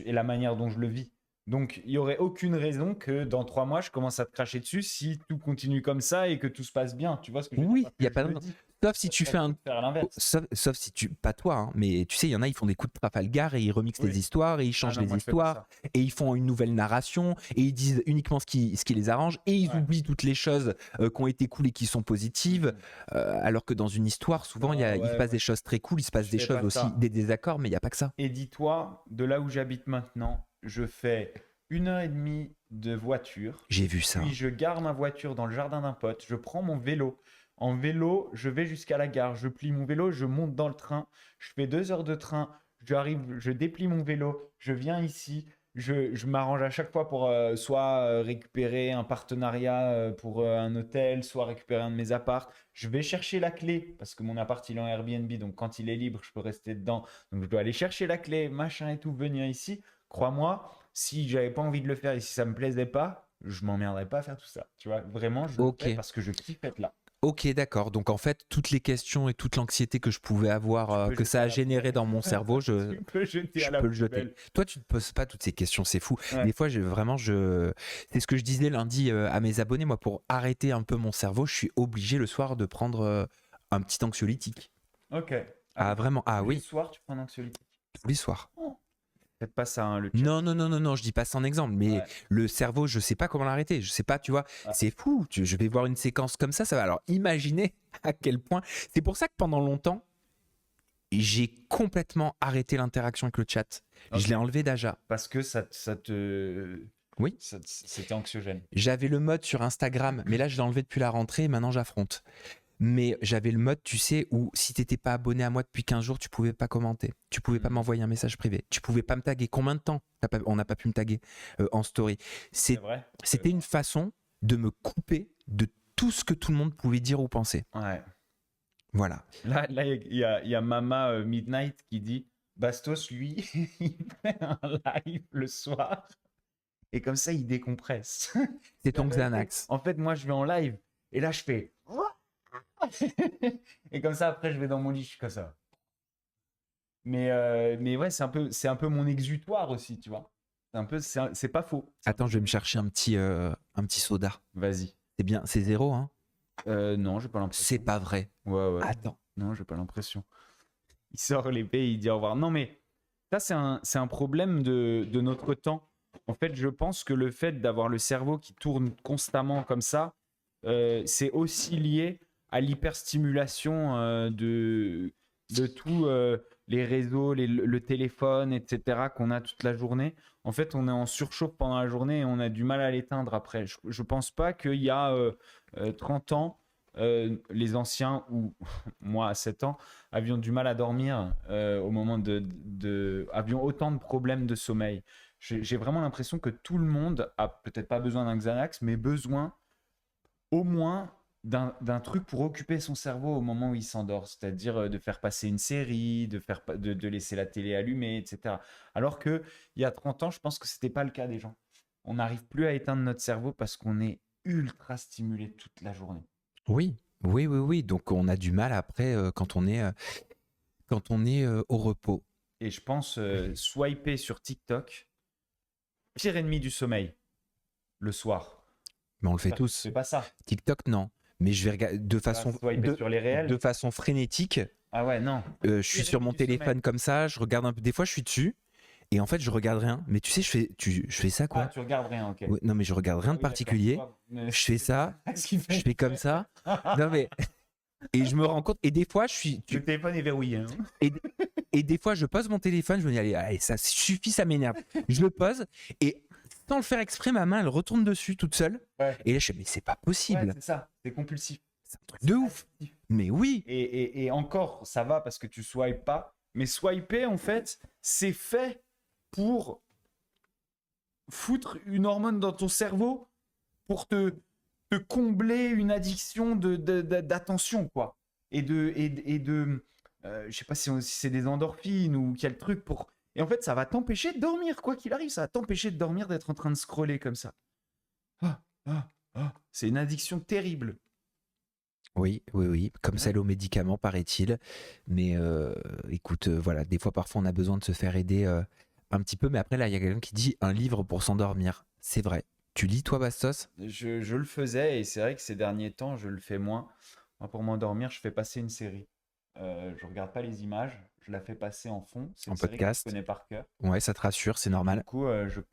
B: et la manière dont je le vis. Donc, il n'y aurait aucune raison que dans 3 mois, je commence à te cracher dessus si tout continue comme ça et que tout se passe bien. Tu vois ce que je veux
A: Oui,
B: dire?
A: il y a
B: Je
A: pas
B: le
A: de
B: dis.
A: Sauf si
B: Ça
A: tu
B: serait
A: fais un
B: fou de faire l'inverse.
A: sauf si tu pas toi, hein, mais tu sais, il y en a, ils font des coups de Trafalgar et ils remixent
B: Oui.
A: les histoires et ils
B: Ah
A: changent
B: non,
A: les
B: moi, je fais pas
A: histoires
B: ça.
A: et ils font une nouvelle narration et ils disent uniquement ce qui les arrange et ils
B: Ouais.
A: oublient toutes les choses qui ont été cool et qui sont positives, alors que dans une histoire, souvent, il se
B: Ouais,
A: passe des choses très cool, il se passe
B: Je
A: des
B: fais
A: choses
B: pas
A: aussi,
B: ça.
A: des désaccords, mais il n'y a pas que ça.
B: Et dis-toi, de là où j'habite maintenant, je fais 1 heure et demie de voiture.
A: J'ai vu ça.
B: Puis je gare ma voiture dans le jardin d'un pote, je prends mon vélo. En vélo, je vais jusqu'à la gare, je plie mon vélo, je monte dans le train, je fais 2 heures de train, je déplie mon vélo, je viens ici, je m'arrange à chaque fois pour soit récupérer un partenariat pour un hôtel, soit récupérer un de mes apparts. Je vais chercher la clé parce que mon appart il est en Airbnb, donc quand il est libre, je peux rester dedans. Donc je dois aller chercher la clé, machin et tout, venir ici. Crois-moi, si j'avais pas envie de le faire et si ça me plaisait pas, je m'emmerderais pas à faire tout ça. Tu vois, vraiment, je le
A: Ok.
B: fais parce que je kiffe être là.
A: Ok, d'accord. Donc en fait, toutes les questions et toute l'anxiété que je pouvais avoir,
B: Tu peux
A: que
B: jeter
A: ça
B: à
A: a
B: la
A: généré
B: poubelle.
A: dans mon cerveau, je
B: Tu peux jeter à la
A: peux le jeter.
B: poubelle.
A: Toi, tu ne te poses pas toutes ces questions, c'est fou.
B: Ouais.
A: Des fois, c'est ce que je disais lundi à mes abonnés. Moi, pour arrêter un peu mon cerveau, je suis obligé le soir de prendre un petit anxiolytique.
B: Ok.
A: Ah, vraiment? Ah
B: Tous les
A: oui,
B: soirs, tu prends un anxiolytique.
A: tous les soirs.
B: Faites pas ça, hein, le chat.
A: Non, je dis pas ça en exemple, mais
B: Ouais.
A: le cerveau, je sais pas comment l'arrêter. Je sais pas, tu vois,
B: Ouais.
A: c'est fou. Je vais voir une séquence comme ça va. Alors, imaginez à quel point. C'est pour ça que pendant longtemps, j'ai complètement arrêté l'interaction avec le chat.
B: Ok.
A: Je l'ai enlevé d'Aja.
B: Parce que ça te.
A: Oui.
B: C'était anxiogène.
A: J'avais le mode sur Instagram, mais là, je l'ai enlevé depuis la rentrée et maintenant, j'affronte. Mais j'avais le mode, tu sais, où si t'étais pas abonné à moi depuis 15 jours, tu pouvais pas commenter. Tu pouvais pas m'envoyer un message privé. Tu pouvais pas me taguer. Combien de temps on n'a pas pu me taguer en story?
B: C'est vrai.
A: C'était une façon de me couper de tout ce que tout le monde pouvait dire ou penser.
B: Ouais.
A: Voilà.
B: Là, il y a Mama Midnight qui dit Bastos, lui, il fait un live le soir et comme ça, il décompresse.
A: C'est ton Xanax.
B: En fait, moi, je vais en live et là, je fais. Et comme ça, après, je vais dans mon lit, je suis comme ça. Mais ouais, c'est un peu mon exutoire aussi, tu vois. C'est pas faux.
A: Attends, je vais me chercher un petit soda.
B: Vas-y.
A: C'est bien, c'est 0, hein?
B: Non, j'ai pas l'impression.
A: C'est pas vrai.
B: Ouais.
A: Attends.
B: Non, j'ai pas l'impression. Il sort l'épée, il dit au revoir. Non, mais ça, c'est un problème de notre temps. En fait, je pense que le fait d'avoir le cerveau qui tourne constamment comme ça, c'est aussi lié à l'hyperstimulation de tous les réseaux, le téléphone, etc., qu'on a toute la journée. En fait, on est en surchauffe pendant la journée et on a du mal à l'éteindre après. Je pense pas qu'il y a 30 ans, les anciens, ou moi à 7 ans, avions du mal à dormir au moment avions autant de problèmes de sommeil. J'ai vraiment l'impression que tout le monde a peut-être pas besoin d'un Xanax, mais besoin au moins d'un truc pour occuper son cerveau au moment où il s'endort, c'est-à-dire de faire passer une série, de laisser la télé allumée, etc. Alors que il y a 30 ans, je pense que c'était pas le cas des gens. On n'arrive plus à éteindre notre cerveau parce qu'on est ultra stimulé toute la journée.
A: Oui. Donc on a du mal après quand on est au repos.
B: Et je pense swiper sur TikTok, pire ennemi du sommeil, le soir.
A: Mais on le fait tous.
B: C'est pas ça.
A: TikTok, non. Mais je vais regarder de façon,
B: Swiper sur les réels.
A: de façon frénétique.
B: Ah ouais, non.
A: Je suis sur mon téléphone comme ça, je regarde un peu. Des fois, je suis dessus Et en fait, je regarde rien. Mais tu sais, je fais ça,
B: Ah,
A: quoi.
B: tu regardes rien, ok.
A: Ouais, non, mais je regarde rien
B: Ah
A: de
B: oui, d'accord,
A: particulier.
B: tu vois, mais
A: Je fais ça,
B: c'est ce qui fait
A: je fais comme ça. Non, mais. Et je me rends compte. Et des fois,
B: Le téléphone est verrouillé. Hein.
A: Et des fois, je pose mon téléphone, je me dis, allez, ça suffit, ça m'énerve. Je le pose, et sans le faire exprès, ma main, elle retourne dessus toute seule.
B: Ouais.
A: Et là, je me dis, mais c'est pas
B: Ouais,
A: possible.
B: c'est ça, c'est compulsif.
A: C'est un truc de ouf. Mais oui.
B: Et encore, ça va parce que tu swipes pas. Mais swiper, en fait, c'est fait pour foutre une hormone dans ton cerveau pour te combler une addiction d'attention, quoi. Je sais pas si c'est des endorphines ou quel truc pour. Et en fait, ça va t'empêcher de dormir, quoi qu'il arrive. Ça va t'empêcher de dormir, d'être en train de scroller comme ça. C'est une addiction terrible.
A: Oui, comme
B: Ouais.
A: celle aux médicaments, paraît-il. Mais écoute, voilà, des fois, parfois, on a besoin de se faire aider un petit peu. Mais après, là, il y a quelqu'un qui dit un livre pour s'endormir. C'est vrai. Tu lis, toi, Bastos?
B: Je le faisais et c'est vrai que ces derniers temps, je le fais moins. Moi, pour m'endormir, je fais passer une série. Je regarde pas les images, je la fais passer en fond. C'est
A: En
B: une série que je
A: podcast?
B: connais par cœur.
A: Ouais, ça te rassure, c'est
B: Du
A: normal.
B: coup,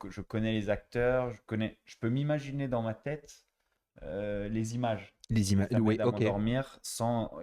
B: je connais les acteurs, je peux m'imaginer dans ma tête les images.
A: Les images,
B: Ça
A: oui,
B: m'aide à
A: ok.
B: m'endormir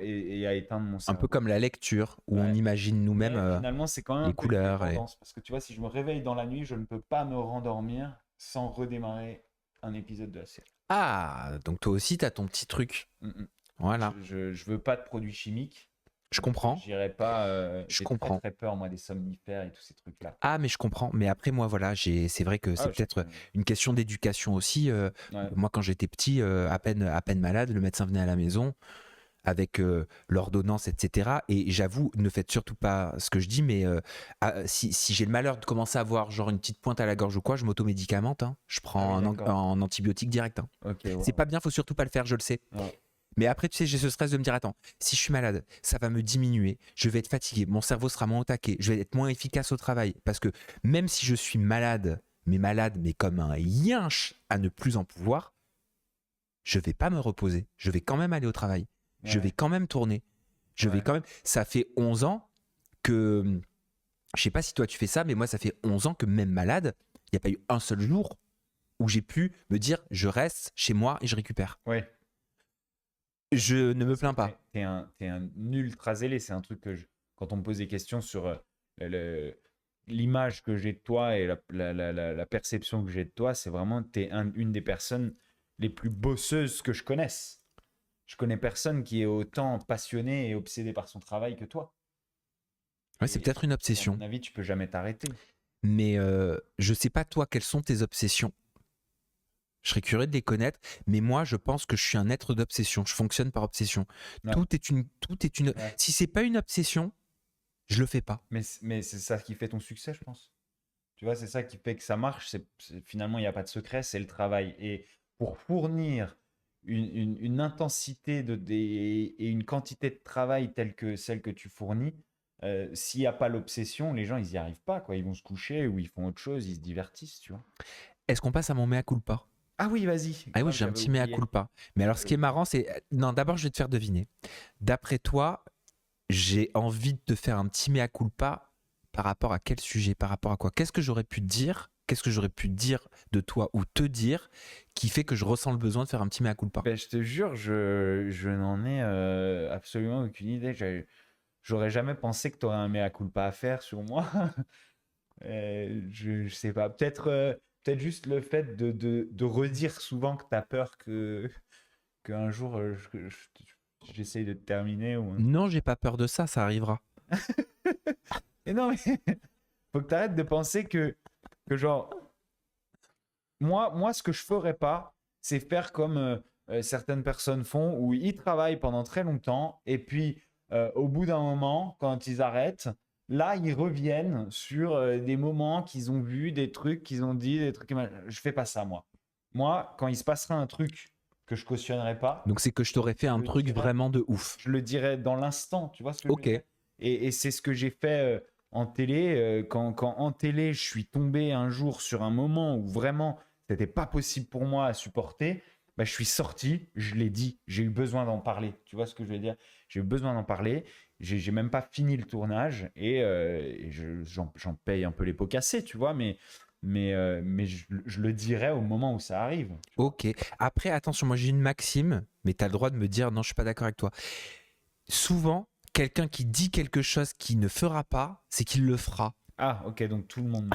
B: et à éteindre mon
A: Un
B: cerveau.
A: peu comme la lecture, où on
B: Ouais.
A: imagine nous-mêmes
B: Mais finalement, c'est quand même
A: les
B: un peu une
A: couleurs.
B: dépendance. Parce que tu vois, si je me réveille dans la nuit, je ne peux pas me rendormir sans redémarrer un épisode de la série.
A: Ah, donc toi aussi, t'as ton petit truc.
B: Mm, mm.
A: Voilà,
B: Je veux pas de produits chimiques.
A: je comprends.
B: J'irai pas.
A: Je
B: J'ai
A: comprends.
B: très peur, moi, des somnifères et tous ces trucs-là.
A: Ah, mais je comprends. Mais après, moi, voilà, c'est vrai que c'est
B: Ah,
A: peut-être une question d'éducation aussi.
B: Ouais.
A: Moi, quand j'étais petit, à peine malade, le médecin venait à la maison avec l'ordonnance, etc. Et j'avoue, ne faites surtout pas ce que je dis, mais si j'ai le malheur de commencer à avoir genre une petite pointe à la gorge ou quoi, je m'automédicamente. Hein. Je prends
B: Ah oui, d'accord.
A: un antibiotique direct. Hein.
B: Ok, ouais,
A: C'est pas bien, faut surtout pas le faire, je le sais.
B: ouais.
A: Mais après, tu sais, j'ai ce stress de me dire, attends, si je suis malade, ça va me diminuer, je vais être fatigué, mon cerveau sera moins au taquet, je vais être moins efficace au travail. Parce que même si je suis malade, mais comme un yinche à ne plus en pouvoir, je vais pas me reposer. Je vais quand même aller au travail. Je
B: Ouais.
A: vais quand même tourner. Je vais
B: Ouais.
A: quand même. Ça fait 11 ans que. Je sais pas si toi tu fais ça, mais moi, ça fait 11 ans que même malade, il n'y a pas eu un seul jour où j'ai pu me dire, je reste chez moi et je récupère.
B: Ouais.
A: Je ne me plains pas.
B: T'es un ultra zélé. C'est un truc que quand on me pose des questions sur l'image que j'ai de toi et la perception que j'ai de toi, c'est vraiment t'es une des personnes les plus bosseuses que je connaisse. Je connais personne qui est autant passionné et obsédé par son travail que toi.
A: Ouais, c'est
B: Et
A: peut-être une
B: à
A: obsession.
B: mon avis, tu peux jamais t'arrêter.
A: Mais je sais pas toi quelles sont tes obsessions. Je serais curieux de les connaître, mais moi je pense que je suis un être d'obsession. Je fonctionne par obsession.
B: Ouais.
A: Tout est une.
B: Ouais.
A: Si c'est pas une obsession, je le fais pas.
B: Mais c'est ça qui fait ton succès, je pense. Tu vois, c'est ça qui fait que ça marche. Finalement, il n'y a pas de secret, c'est le travail. Et pour fournir une intensité et une quantité de travail telle que celle que tu fournis, s'il n'y a pas l'obsession, les gens, ils n'y arrivent pas, quoi. Ils vont se coucher ou ils font autre chose, ils se divertissent, tu vois.
A: Est-ce qu'on passe à mon mea culpa?
B: Ah oui, vas-y.
A: Ah oui,
B: Grave,
A: j'ai un
B: j'avais
A: petit mea
B: oublié.
A: culpa. Mais alors ce qui est marrant, c'est. Non, d'abord je vais te faire deviner. D'après toi, j'ai envie de te faire un petit mea culpa par rapport à quel sujet? Par rapport à quoi? Qu'est-ce que j'aurais pu te dire? Qu'est-ce que j'aurais pu dire de toi ou te dire qui fait que je ressens le besoin de faire un petit mea culpa?
B: Ben, je te jure, je n'en ai absolument aucune idée. J'aurais jamais pensé que tu aurais un mea culpa à faire sur moi. Je sais pas. Peut-être juste le fait de redire souvent que tu as peur qu'un jour j'essaye de te terminer.
A: Non, j'ai pas peur de ça, ça arrivera.
B: Et non, mais faut que tu arrêtes de penser que genre, moi, ce que je ferais pas, c'est faire comme certaines personnes font, où ils travaillent pendant très longtemps, et puis au bout d'un moment, quand ils arrêtent, là, ils reviennent sur des moments qu'ils ont vus, des trucs qu'ils ont dit, des trucs. Je fais pas ça, moi. Moi, quand il se passera un truc que je cautionnerais pas,
A: Donc c'est que je t'aurais fait un
B: le
A: truc
B: dirais.
A: vraiment de ouf.
B: je le dirais dans l'instant, tu vois ce que je veux
A: Ok.
B: dire? Et c'est ce que j'ai fait en télé. Quand en télé, je suis tombé un jour sur un moment où vraiment, c'était pas possible pour moi à supporter. bah, je suis sorti, je l'ai dit, j'ai eu besoin d'en parler. Tu vois ce que je veux dire? J'ai eu besoin d'en parler. J'ai même pas fini le tournage et j'en paye un peu les pots cassés, tu vois, mais je le dirai au moment où ça arrive.
A: Ok. Après, attention, moi j'ai une maxime, mais tu as le droit de me dire non, je suis pas d'accord avec toi. Souvent, quelqu'un qui dit quelque chose qu'il ne fera pas, c'est qu'il le fera.
B: Ah, ok, donc tout le monde.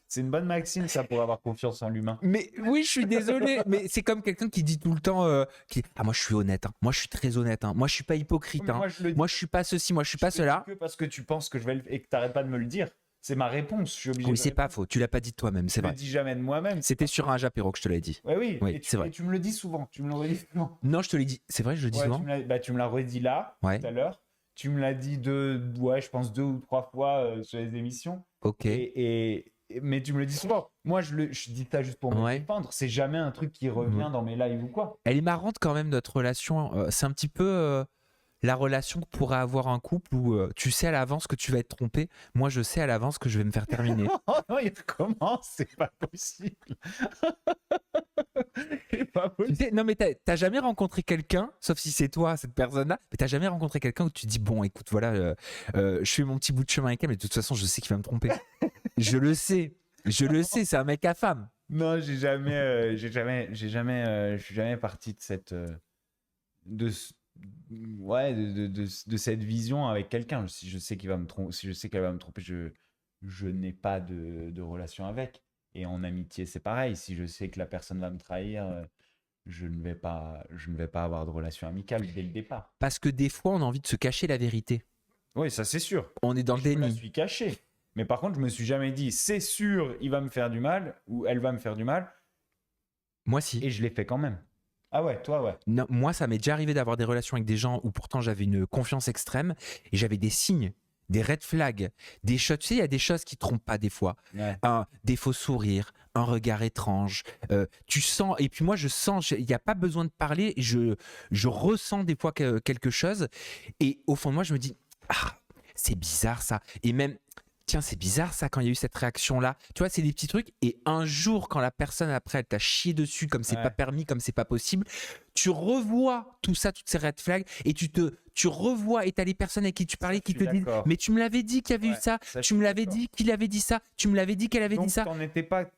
B: C'est une bonne maxime, ça, pour avoir confiance en l'humain.
A: Mais oui, je suis désolé, mais c'est comme quelqu'un qui dit tout le temps ah, moi je suis honnête, hein. Moi je suis très honnête, hein. Moi je suis pas hypocrite,
B: Mais
A: hein.
B: moi, je le dis,
A: Moi je suis pas ceci, moi je suis
B: je
A: pas
B: te le
A: cela.
B: dis que parce que tu penses que je vais et que t'arrêtes pas de me le dire. C'est ma réponse, je suis obligé
A: Oui,
B: de
A: c'est pas
B: répondre.
A: faux, tu l'as pas dit de toi-même, c'est
B: Je le
A: vrai.
B: dis jamais de moi-même.
A: C'était sur un Japéro que je te l'ai dit.
B: Ouais, oui,
A: Oui, c'est vrai.
B: et tu me le dis souvent, tu me le redis souvent.
A: Non, je te l'ai dit. C'est vrai, je le dis
B: Ouais,
A: souvent.
B: tu me l'as redit là,
A: Ouais.
B: tout à l'heure. Tu me l'as dit je pense 2 ou 3 fois sur les émissions.
A: Ok.
B: Mais tu me le dis souvent. Moi, je dis ça juste pour me
A: Ouais.
B: défendre. C'est jamais un truc qui revient dans mes lives ou quoi.
A: Elle est marrante quand même, notre relation. C'est un petit peu la relation que pourrait avoir un couple où tu sais à l'avance que tu vas être trompé. Moi, je sais à l'avance que je vais me faire terminer.
B: Oh non, il recommence, c'est pas possible. C'est pas
A: Tu
B: possible.
A: sais, non, mais t'as jamais rencontré quelqu'un, sauf si c'est toi, cette personne-là, mais t'as jamais rencontré quelqu'un où tu te dis, bon, écoute, voilà, je fais mon petit bout de chemin avec elle, mais de toute façon, je sais qu'il va me tromper. Je le sais, c'est un mec à femme.
B: Non, je suis jamais parti de cette, de, ce- ouais, de cette vision avec quelqu'un. Si je sais qu'il va me tromper, si je sais qu'elle va me tromper, je n'ai pas de relation avec. Et en amitié, c'est pareil. Si je sais que la personne va me trahir, je ne vais pas avoir de relation amicale dès le départ.
A: Parce que des fois, on a envie de se cacher la vérité.
B: Oui, ça c'est sûr.
A: On est dans le
B: Je me la
A: déni.
B: suis caché. Mais par contre, je me suis jamais dit, c'est sûr, il va me faire du mal ou elle va me faire du mal.
A: Moi, si.
B: Et je l'ai fait quand même. Ah ouais, toi, ouais.
A: Non, moi, ça m'est déjà arrivé d'avoir des relations avec des gens où pourtant j'avais une confiance extrême et j'avais des signes, des red flags, des choses. Tu sais, il y a des choses qui trompent pas des fois.
B: Ouais.
A: Des faux sourires, un regard étrange. Tu sens, et puis moi, je sens, il n'y a pas besoin de parler, je ressens des fois quelque chose. Et au fond de moi, je me dis, ah, c'est bizarre ça. Et même, tiens, c'est bizarre ça quand il y a eu cette réaction-là. Tu vois, c'est des petits trucs. Et un jour, quand la personne après, elle t'a chié dessus comme c'est
B: Ouais.
A: pas permis, comme c'est pas possible, tu revois tout ça, toutes ces red flags, et tu revois, et t'as les personnes avec qui tu parlais qui
B: je
A: te
B: suis
A: disent,
B: d'accord.
A: mais tu me l'avais dit qu'il y avait eu
B: Ouais,
A: ça,
B: ça, je
A: tu
B: suis
A: me l'avais
B: d'accord.
A: dit qu'il avait dit ça, tu me l'avais dit qu'elle avait
B: Donc,
A: dit ça.
B: t'en étais pas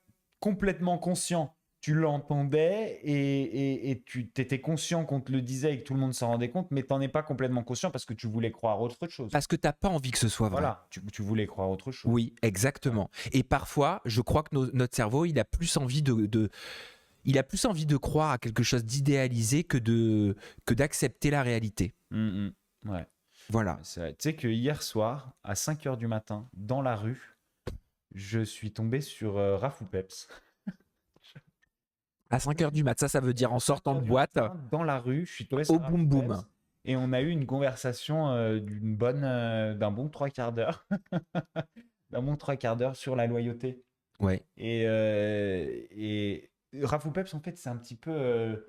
B: complètement conscient. Tu l'entendais et tu étais conscient qu'on te le disait et que tout le monde s'en rendait compte, mais t'en es pas complètement conscient parce que tu voulais croire autre chose.
A: Parce que t'as pas envie que ce soit vrai.
B: Voilà, tu voulais croire autre chose.
A: Oui, exactement. Et parfois, je crois que notre cerveau, il a plus envie il a plus envie de croire à quelque chose d'idéalisé que d'accepter la réalité.
B: Ouais.
A: Voilà.
B: C'est vrai. Tu sais que hier soir, à 5 h du matin, dans la rue, je suis tombé sur Rafou Peps.
A: À 5h du mat, ça veut dire en sortant de boîte.
B: Dans la rue, je suis tombé sur
A: Au boum
B: Rafou
A: boum.
B: Peps. Et on a eu une conversation d'un bon 3/4 d'heure. D'un bon 3/4 d'heure sur la loyauté.
A: Ouais.
B: Et Rafou Peps, en fait, c'est un petit peu.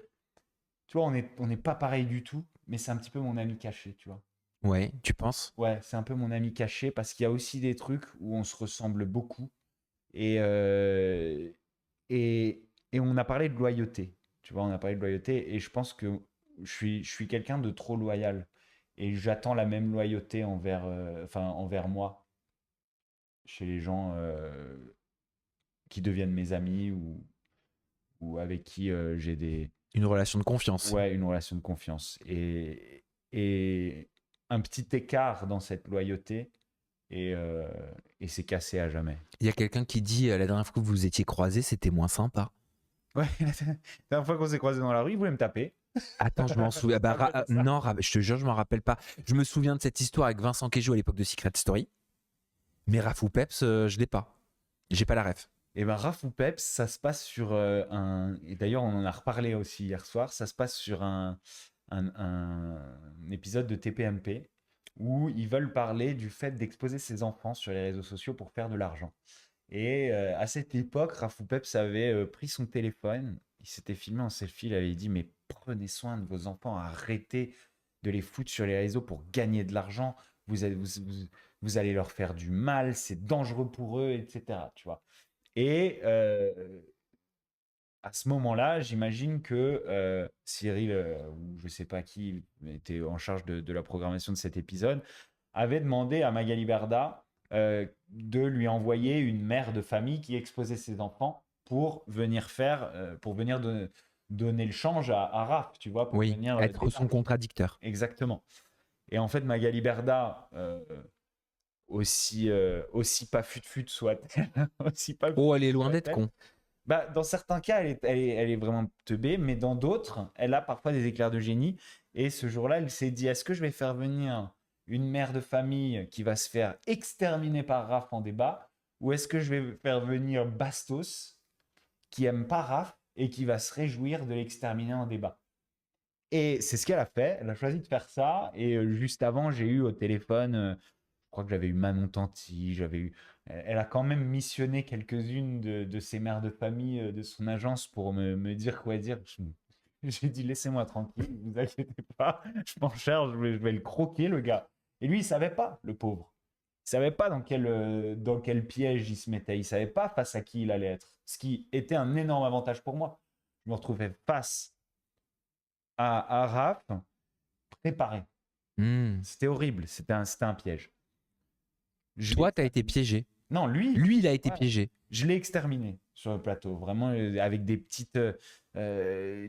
B: Tu vois, on n'est pas pareil du tout, mais c'est un petit peu mon ami caché, tu vois.
A: Ouais, tu penses?
B: Ouais, c'est un peu mon ami caché parce qu'il y a aussi des trucs où on se ressemble beaucoup. Et, et on a parlé de loyauté. Tu vois, on a parlé de loyauté et je pense que je suis quelqu'un de trop loyal. Et j'attends la même loyauté envers moi chez les gens qui deviennent mes amis ou avec qui j'ai
A: Une relation de confiance.
B: ouais, une relation de confiance. Et un petit écart dans cette loyauté et c'est cassé à jamais.
A: Il y a quelqu'un qui dit la dernière fois que vous vous étiez croisés, c'était moins sympa.
B: Ouais, la dernière fois qu'on s'est croisés dans la rue, il voulait me taper.
A: Attends, je m'en souviens. Bah,
B: Ça.
A: non, je te jure, je m'en rappelle pas. Je me souviens de cette histoire avec Vincent Quejo à l'époque de Secret Story. Mais Rafou Peps, je l'ai pas. J'ai pas la ref.
B: Et ben Rafou Peps, ça se passe sur un. Et d'ailleurs, on en a reparlé aussi hier soir. Ça se passe sur un épisode de TPMP où ils veulent parler du fait d'exposer ses enfants sur les réseaux sociaux pour faire de l'argent. Et à cette époque, Rafou Peps avait pris son téléphone, il s'était filmé en selfie, il avait dit mais prenez soin de vos enfants, arrêtez de les foutre sur les réseaux pour gagner de l'argent, vous allez leur faire du mal, c'est dangereux pour eux, etc. Tu vois. Et à ce moment-là, j'imagine que Cyril, ou je sais pas qui était en charge de la programmation de cet épisode, avait demandé à Magali Berda de lui envoyer une mère de famille qui exposait ses enfants pour venir donner le change à Raph, tu vois, pour
A: Oui,
B: venir
A: être son
B: départager.
A: contradicteur.
B: Exactement. Et en fait, Magali Berda, aussi pas fut-fut soit-elle, aussi pas
A: Oh, elle est
B: fut-fut
A: loin d'être
B: soit-elle,
A: con.
B: bah, dans certains cas, elle est vraiment teubée, mais dans d'autres, elle a parfois des éclairs de génie. Et ce jour-là, elle s'est dit, est-ce que je vais faire venir une mère de famille qui va se faire exterminer par Raph en débat, ou est-ce que je vais faire venir Bastos, qui aime pas Raph, et qui va se réjouir de l'exterminer en débat? Et c'est ce qu'elle a fait. Elle a choisi de faire ça. Et juste avant, j'ai eu au téléphone, je crois que j'avais eu Manon Tanti, elle a quand même missionné quelques-unes de ses mères de famille de son agence pour me dire quoi dire. J'ai dit, laissez-moi tranquille, ne vous inquiétez pas, je m'en charge, je vais le croquer, le gars. Et lui, il savait pas, le pauvre. Il savait pas dans quel piège il se mettait. Il savait pas face à qui il allait être. Ce qui était un énorme avantage pour moi. Je me retrouvais face à Raph, préparé.
A: Hmm.
B: C'était horrible, c'était un piège. Je
A: Toi,
B: l'ai
A: t'as été
B: exterminé.
A: piégé.
B: Non, lui,
A: Lui, il a été
B: ouais,
A: piégé.
B: je l'ai exterminé sur le plateau, vraiment avec des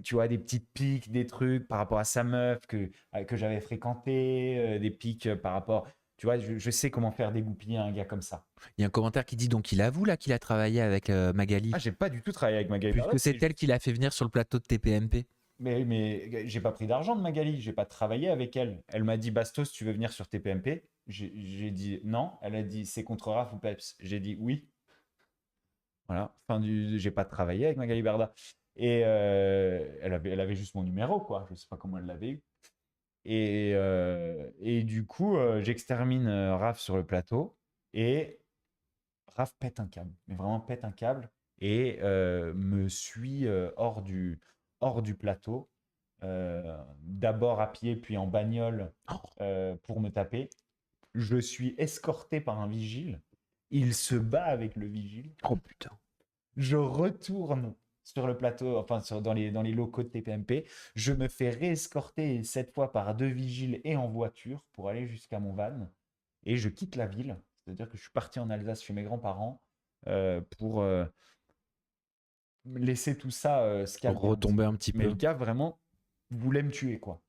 B: tu vois, des petites piques, des trucs par rapport à sa meuf que j'avais fréquenté, des piques par rapport, tu vois, je sais comment faire dégoupiller un gars comme ça.
A: Il y a un commentaire qui dit donc il avoue là qu'il a travaillé avec Magali,
B: Ah, j'ai pas du tout travaillé avec Magali Berda,
A: puisque c'est elle qui l'a fait venir sur le plateau de TPMP.
B: mais j'ai pas pris d'argent de Magali, j'ai pas travaillé avec elle. Elle m'a dit, Bastos, tu veux venir sur TPMP? J'ai dit non. Elle a dit, c'est contre Raph ou Peps? J'ai dit oui. Voilà, j'ai pas travaillé avec Magali Berda. Et elle avait juste mon numéro, quoi. Je sais pas comment elle l'avait eu. Et du coup, j'extermine Raph sur le plateau. Et Raph pète un câble. Mais vraiment pète un câble. Et me suit hors du plateau. D'abord à pied, puis en bagnole pour me taper. Je suis escorté par un vigile. Il se bat avec le vigile.
A: Oh putain.
B: Je retourne sur le plateau, enfin dans les locaux de TPMP. Je me fais réescorter cette fois par 2 vigiles et en voiture pour aller jusqu'à mon van. Et je quitte la ville. C'est-à-dire que je suis parti en Alsace chez mes grands-parents pour laisser tout ça se calmer un petit
A: Retomber
B: peu.
A: un petit
B: Mais
A: peu.
B: le gars vraiment voulait me tuer, quoi.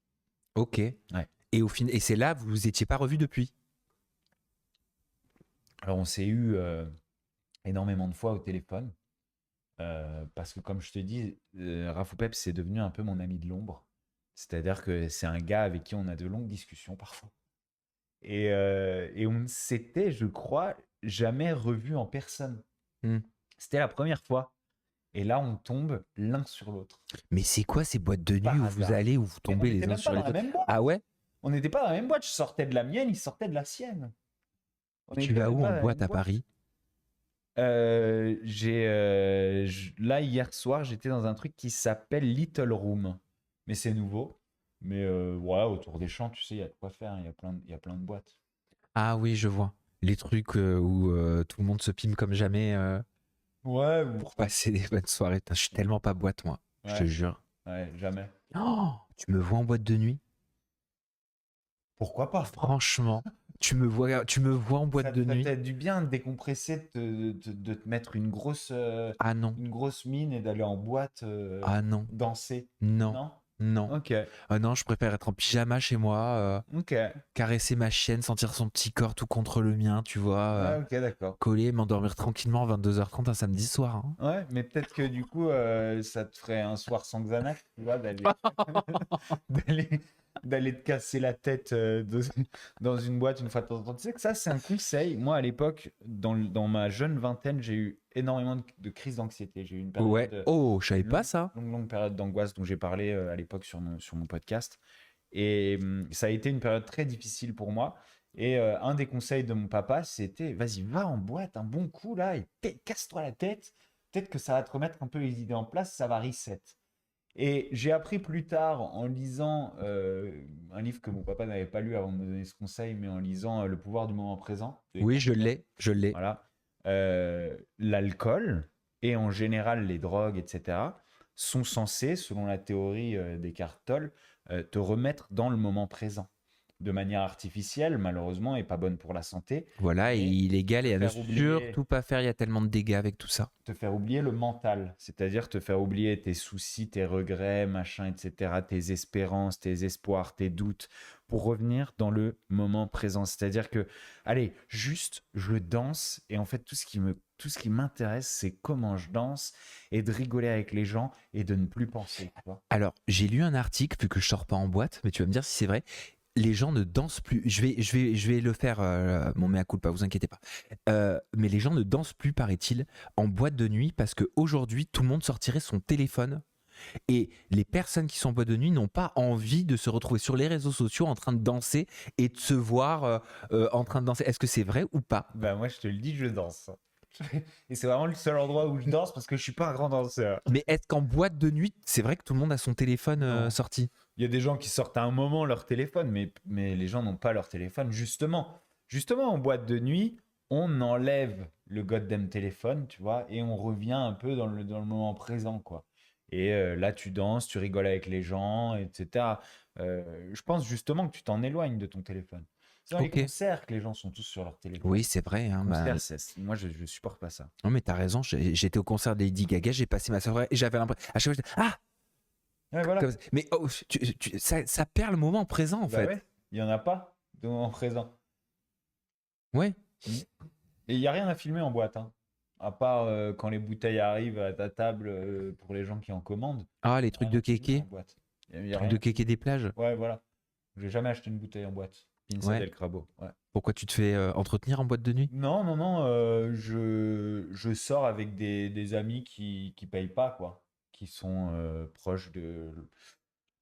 A: Ok.
B: Ouais.
A: Et au final, et c'est là vous vous étiez pas revus depuis.
B: Alors on s'est eu énormément de fois au téléphone. Parce que comme je te dis, Rafou Pep, c'est devenu un peu mon ami de l'ombre. C'est-à-dire que c'est un gars avec qui on a de longues discussions parfois. Et on ne s'était, je crois, jamais revu en personne.
A: Hmm.
B: C'était la première fois. Et là, on tombe l'un sur l'autre.
A: Mais c'est quoi ces boîtes de nuit
B: Par
A: où vous
B: hasard.
A: allez, où vous
B: Mais on
A: tombez les
B: n'était
A: uns
B: même
A: sur
B: pas
A: les
B: dans la
A: autres?
B: même boîte.
A: Ah ouais?
B: On n'était pas dans la même boîte. Je sortais de la mienne, il sortait de la sienne. On
A: Tu
B: n'était
A: vas
B: même
A: où
B: pas
A: en
B: dans la
A: boîte
B: même
A: à Paris?
B: Là, hier soir, j'étais dans un truc qui s'appelle Little Room. Mais c'est nouveau. Mais voilà, autour des champs, tu sais, il y a de quoi faire. Il y a plein de boîtes.
A: Ah oui, je vois. Les trucs où tout le monde se pime comme jamais
B: Ouais,
A: pour passer des bonnes soirées. Putain, je suis tellement pas boîte, moi. Je te
B: ouais,
A: jure.
B: ouais, jamais.
A: Oh, tu me vois en boîte de nuit?
B: Pourquoi pas?
A: Franchement, tu me vois en boîte
B: Ça
A: de
B: te ferait
A: nuit?
B: peut-être du bien de décompresser, de te mettre
A: Ah non,
B: une grosse mine et d'aller en boîte
A: ah non,
B: danser.
A: non,
B: Non?
A: non.
B: Ok,
A: Ah non, je préfère être en pyjama chez moi,
B: ok.
A: caresser ma chienne, sentir son petit corps tout contre le mien, tu vois,
B: Ouais, ok, d'accord.
A: coller, m'endormir tranquillement à 22h30 un samedi soir, hein.
B: Ouais, mais peut-être que du coup, ça te ferait un soir sans Xanax, tu vois, d'aller, d'aller te casser la tête dans une boîte une fois de temps en temps. Tu sais que ça, c'est un conseil. Moi, à l'époque, dans ma jeune vingtaine, j'ai eu énormément de crises d'anxiété. J'ai eu une
A: Ouais.
B: période,
A: Oh, je savais
B: une
A: pas ça.
B: longue période d'angoisse dont j'ai parlé à l'époque sur mon podcast. Et ça a été une période très difficile pour moi. Et un des conseils de mon papa, c'était vas-y, va en boîte un bon coup là et casse-toi la tête. Peut-être que ça va te remettre un peu les idées en place, ça va reset. Et j'ai appris plus tard en lisant un livre que mon papa n'avait pas lu avant de me donner ce conseil, mais en lisant Le pouvoir du moment présent. de
A: Oui, je
B: Eckhart Tolle.
A: l'ai, je l'ai.
B: Voilà. L'alcool et en général les drogues, etc., sont censés, selon la théorie d'Eckhart Tolle, te remettre dans le moment présent. De manière artificielle, malheureusement, et pas bonne pour la santé,
A: Voilà, et
B: mais
A: illégal et à ne
B: faire oublier,
A: surtout pas faire, il y a tellement de dégâts avec tout ça.
B: te faire oublier le mental, c'est-à-dire te faire oublier tes soucis, tes regrets, machin, etc., tes espérances, tes espoirs, tes doutes, pour revenir dans le moment présent. C'est-à-dire que, allez, juste, je danse, et en fait, tout ce qui m'intéresse, c'est comment je danse, et de rigoler avec les gens, et de ne plus penser, tu vois.
A: Alors, j'ai lu un article, vu que je sors pas en boîte, mais tu vas me dire si c'est vrai. Les gens ne dansent plus. Je vais le faire, mon mea culpa, vous inquiétez pas. Mais les gens ne dansent plus, paraît-il, en boîte de nuit parce qu'aujourd'hui, tout le monde sortirait son téléphone. Et les personnes qui sont en boîte de nuit n'ont pas envie de se retrouver sur les réseaux sociaux en train de danser et de se voir en train de danser. Est-ce que c'est vrai ou pas?
B: Bah moi, je te le dis, je danse. Et c'est vraiment le seul endroit où je danse parce que je suis pas un grand danseur.
A: Mais est-ce qu'en boîte de nuit, c'est vrai que tout le monde a son téléphone
B: Non.
A: sorti?
B: Il y a des gens qui sortent à un moment leur téléphone, mais les gens n'ont pas leur téléphone. Justement, en boîte de nuit, on enlève le goddamn téléphone, tu vois, et on revient un peu dans le moment présent, quoi. Et là, tu danses, tu rigoles avec les gens, etc. Je pense justement que tu t'en éloignes de ton téléphone. C'est dans les
A: Ok.
B: concerts que les gens sont tous sur leur téléphone.
A: Oui, c'est vrai. Hein,
B: Les
A: bah,
B: concerts, moi, je supporte pas ça.
A: non, mais t'as raison. J'étais au concert de Lady Gaga, j'ai passé ma soirée et j'avais l'impression. À chaque fois, j'étais, ah!
B: Ouais, voilà.
A: Mais oh, ça perd le moment présent, en
B: Bah
A: fait.
B: ouais, il y en a pas de moment présent.
A: Ouais.
B: Et il n'y a rien à filmer en boîte, hein. À part quand les bouteilles arrivent à ta table pour les gens qui en commandent.
A: Ah, les
B: Y a
A: trucs
B: rien
A: de
B: à filmer
A: kéké.
B: en boîte. Y a
A: Trucs
B: rien
A: de
B: à
A: kéké
B: filmer.
A: des plages.
B: Ouais, voilà. J'ai jamais acheté une bouteille en boîte. Pinza
A: Ouais.
B: del Crabo. Ouais.
A: Pourquoi tu te fais entretenir en boîte de nuit?
B: Non, non, non. Je sors avec des amis qui payent pas, quoi. Qui sont proches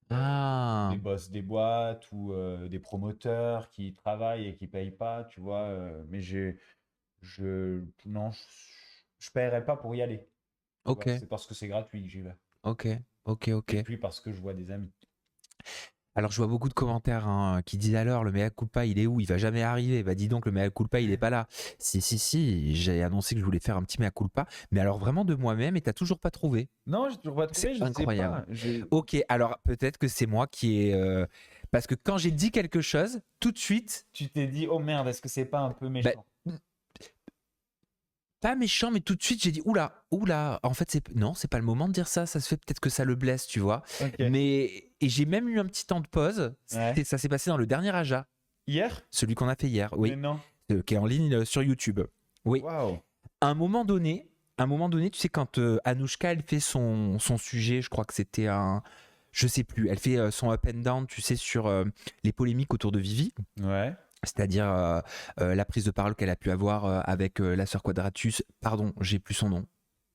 A: Ah,
B: des boss des boîtes ou des promoteurs qui travaillent et qui payent pas, tu vois. Mais non, je paierais pas pour y aller. Tu vois,
A: ok,
B: c'est parce que c'est gratuit que j'y vais.
A: ok, ok, ok.
B: Et puis parce que je vois des amis.
A: Alors, je vois beaucoup de commentaires hein, qui disent alors le mea culpa, il est où? Il va jamais arriver. Bah, dis donc, le mea culpa, il est pas là. Si, j'ai annoncé que je voulais faire un petit mea culpa, mais alors vraiment de moi-même et t'as toujours pas trouvé.
B: Non, j'ai toujours pas trouvé,
A: C'est
B: je sais
A: incroyable.
B: pas.
A: Ok, alors peut-être que c'est moi qui ai. Parce que quand j'ai dit quelque chose, tout de suite,
B: Tu t'es dit, oh merde, est-ce que c'est pas un peu
A: bah,
B: méchant?
A: pas méchant, mais tout de suite, j'ai dit oula, oula. En fait, non, c'est pas le moment de dire ça. Ça se fait peut-être que ça le blesse, tu vois.
B: Ok.
A: Mais et j'ai même eu un petit temps de pause.
B: Ouais.
A: Ça s'est passé dans le dernier Aja,
B: Hier?
A: celui qu'on a fait hier,
B: Mais
A: oui,
B: non.
A: qui est en ligne sur YouTube. Oui.
B: Waouh.
A: À un moment donné, tu sais, quand Anouchka, elle fait son sujet, je crois que c'était un. Je sais plus, elle fait son up and down, tu sais, sur les polémiques autour de Vivi,
B: Ouais.
A: c'est-à-dire la prise de parole qu'elle a pu avoir avec la sœur Quadratus. Pardon, j'ai plus son nom.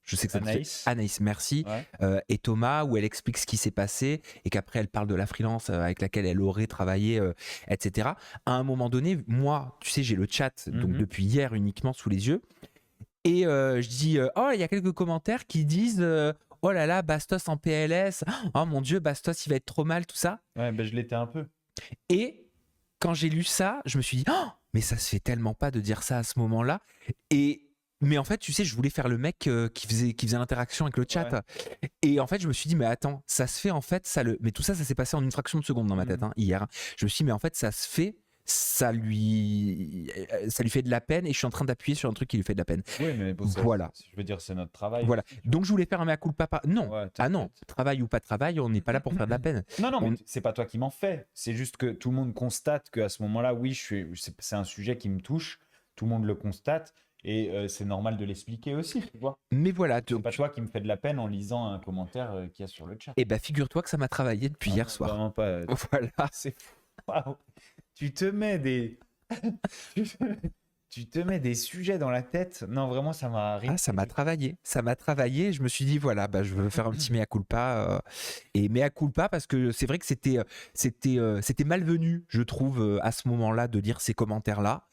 A: Je sais que ça te fait-
B: Anaïs.
A: Anaïs, merci.
B: Ouais.
A: Et Thomas, où elle explique ce qui s'est passé et qu'après elle parle de la freelance avec laquelle elle aurait travaillé, etc. À un moment donné, moi, tu sais, j'ai le chat, donc
B: Mhm.
A: depuis hier uniquement sous les yeux. Et je dis, oh, il y a quelques commentaires qui disent, oh là là, Bastos en PLS, oh mon Dieu, Bastos, il va être trop mal, tout ça.
B: Ouais, ben je l'étais un peu.
A: Et quand j'ai lu ça, je me suis dit, oh, mais ça se fait tellement pas de dire ça à ce moment-là. Mais en fait, tu sais, je voulais faire le mec qui faisait l'interaction avec le chat.
B: Ouais.
A: Et en fait, je me suis dit, mais attends, ça se fait en fait, mais tout ça, ça s'est passé en une fraction de seconde dans ma tête
B: Mhm.
A: hein, hier. Je me suis dit, mais en fait, ça se fait, ça lui fait de la peine et je suis en train d'appuyer sur un truc qui lui fait de la peine.
B: Oui, mais bon,
A: Voilà.
B: je veux dire, c'est notre travail.
A: Voilà.
B: aussi, tu vois.
A: Donc je voulais faire un mea culpa. Non.
B: Ouais,
A: Ah non.
B: t'inquiète.
A: Travail ou pas de travail, on n'est pas là pour faire de la peine.
B: Non, non, mais
A: On-
B: c'est pas toi qui m'en fais. C'est juste que tout le monde constate qu'à ce moment-là, oui, c'est un sujet qui me touche. Tout le monde le constate. Et c'est normal de l'expliquer aussi, tu vois.
A: Mais voilà.
B: C'est pas toi qui me fais de la peine en lisant un commentaire qu'il y a sur le chat.
A: Et bah figure-toi que ça m'a travaillé depuis
B: Ah
A: hier
B: non,
A: soir.
B: Vraiment pas.
A: Voilà.
B: C'est fou. Waouh. Tu te mets des. Tu te mets des sujets dans la tête. Non, vraiment, ça m'a
A: Ah, ça m'a travaillé. Ça m'a travaillé. Je me suis dit, voilà, bah, je veux faire un petit mea culpa. Et mea culpa parce que c'est vrai que c'était malvenu, je trouve, à ce moment-là, de dire ces commentaires-là.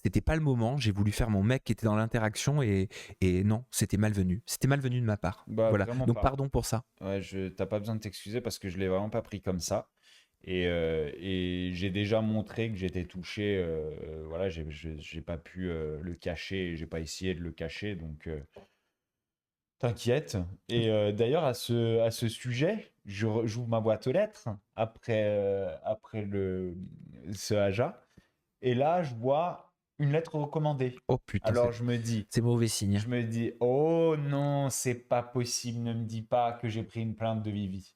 A: C'était pas le moment. J'ai voulu faire mon mec qui était dans l'interaction et non, c'était malvenu. C'était malvenu de ma part.
B: Bah,
A: Voilà.
B: vraiment
A: Donc
B: pas.
A: pardon pour ça.
B: Ouais, t'as pas besoin de t'excuser parce que je l'ai vraiment pas pris comme ça. Et j'ai déjà montré que j'étais touché. Voilà, j'ai pas pu le cacher, j'ai pas essayé de le cacher. Donc T'inquiète. Et d'ailleurs, à ce sujet, j'ouvre ma boîte aux lettres après ce Aja. Et là, je vois une lettre recommandée.
A: Oh putain,
B: Alors, je me dis,
A: c'est mauvais signe.
B: oh non, c'est pas possible. Ne me dis pas que j'ai pris une plainte de Vivi.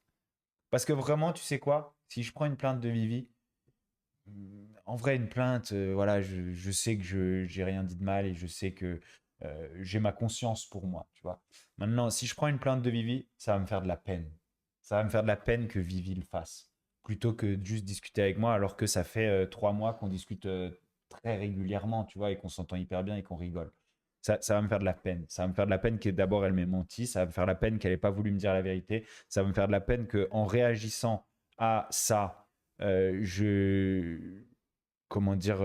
B: Parce que vraiment, tu sais quoi? Si je prends une plainte de Vivi, en vrai, une plainte, voilà, je sais que j'ai rien dit de mal et je sais que j'ai ma conscience pour moi, tu vois. Maintenant, si je prends une plainte de Vivi, ça va me faire de la peine. Ça va me faire de la peine que Vivi le fasse, plutôt que de juste discuter avec moi, alors que ça fait 3 mois qu'on discute très régulièrement, tu vois, et qu'on s'entend hyper bien et qu'on rigole. Ça va me faire de la peine. Ça va me faire de la peine que d'abord elle m'ait menti. Ça va me faire de la peine qu'elle n'ait pas voulu me dire la vérité. Ça va me faire de la peine qu'en réagissant à ça, je. Comment dire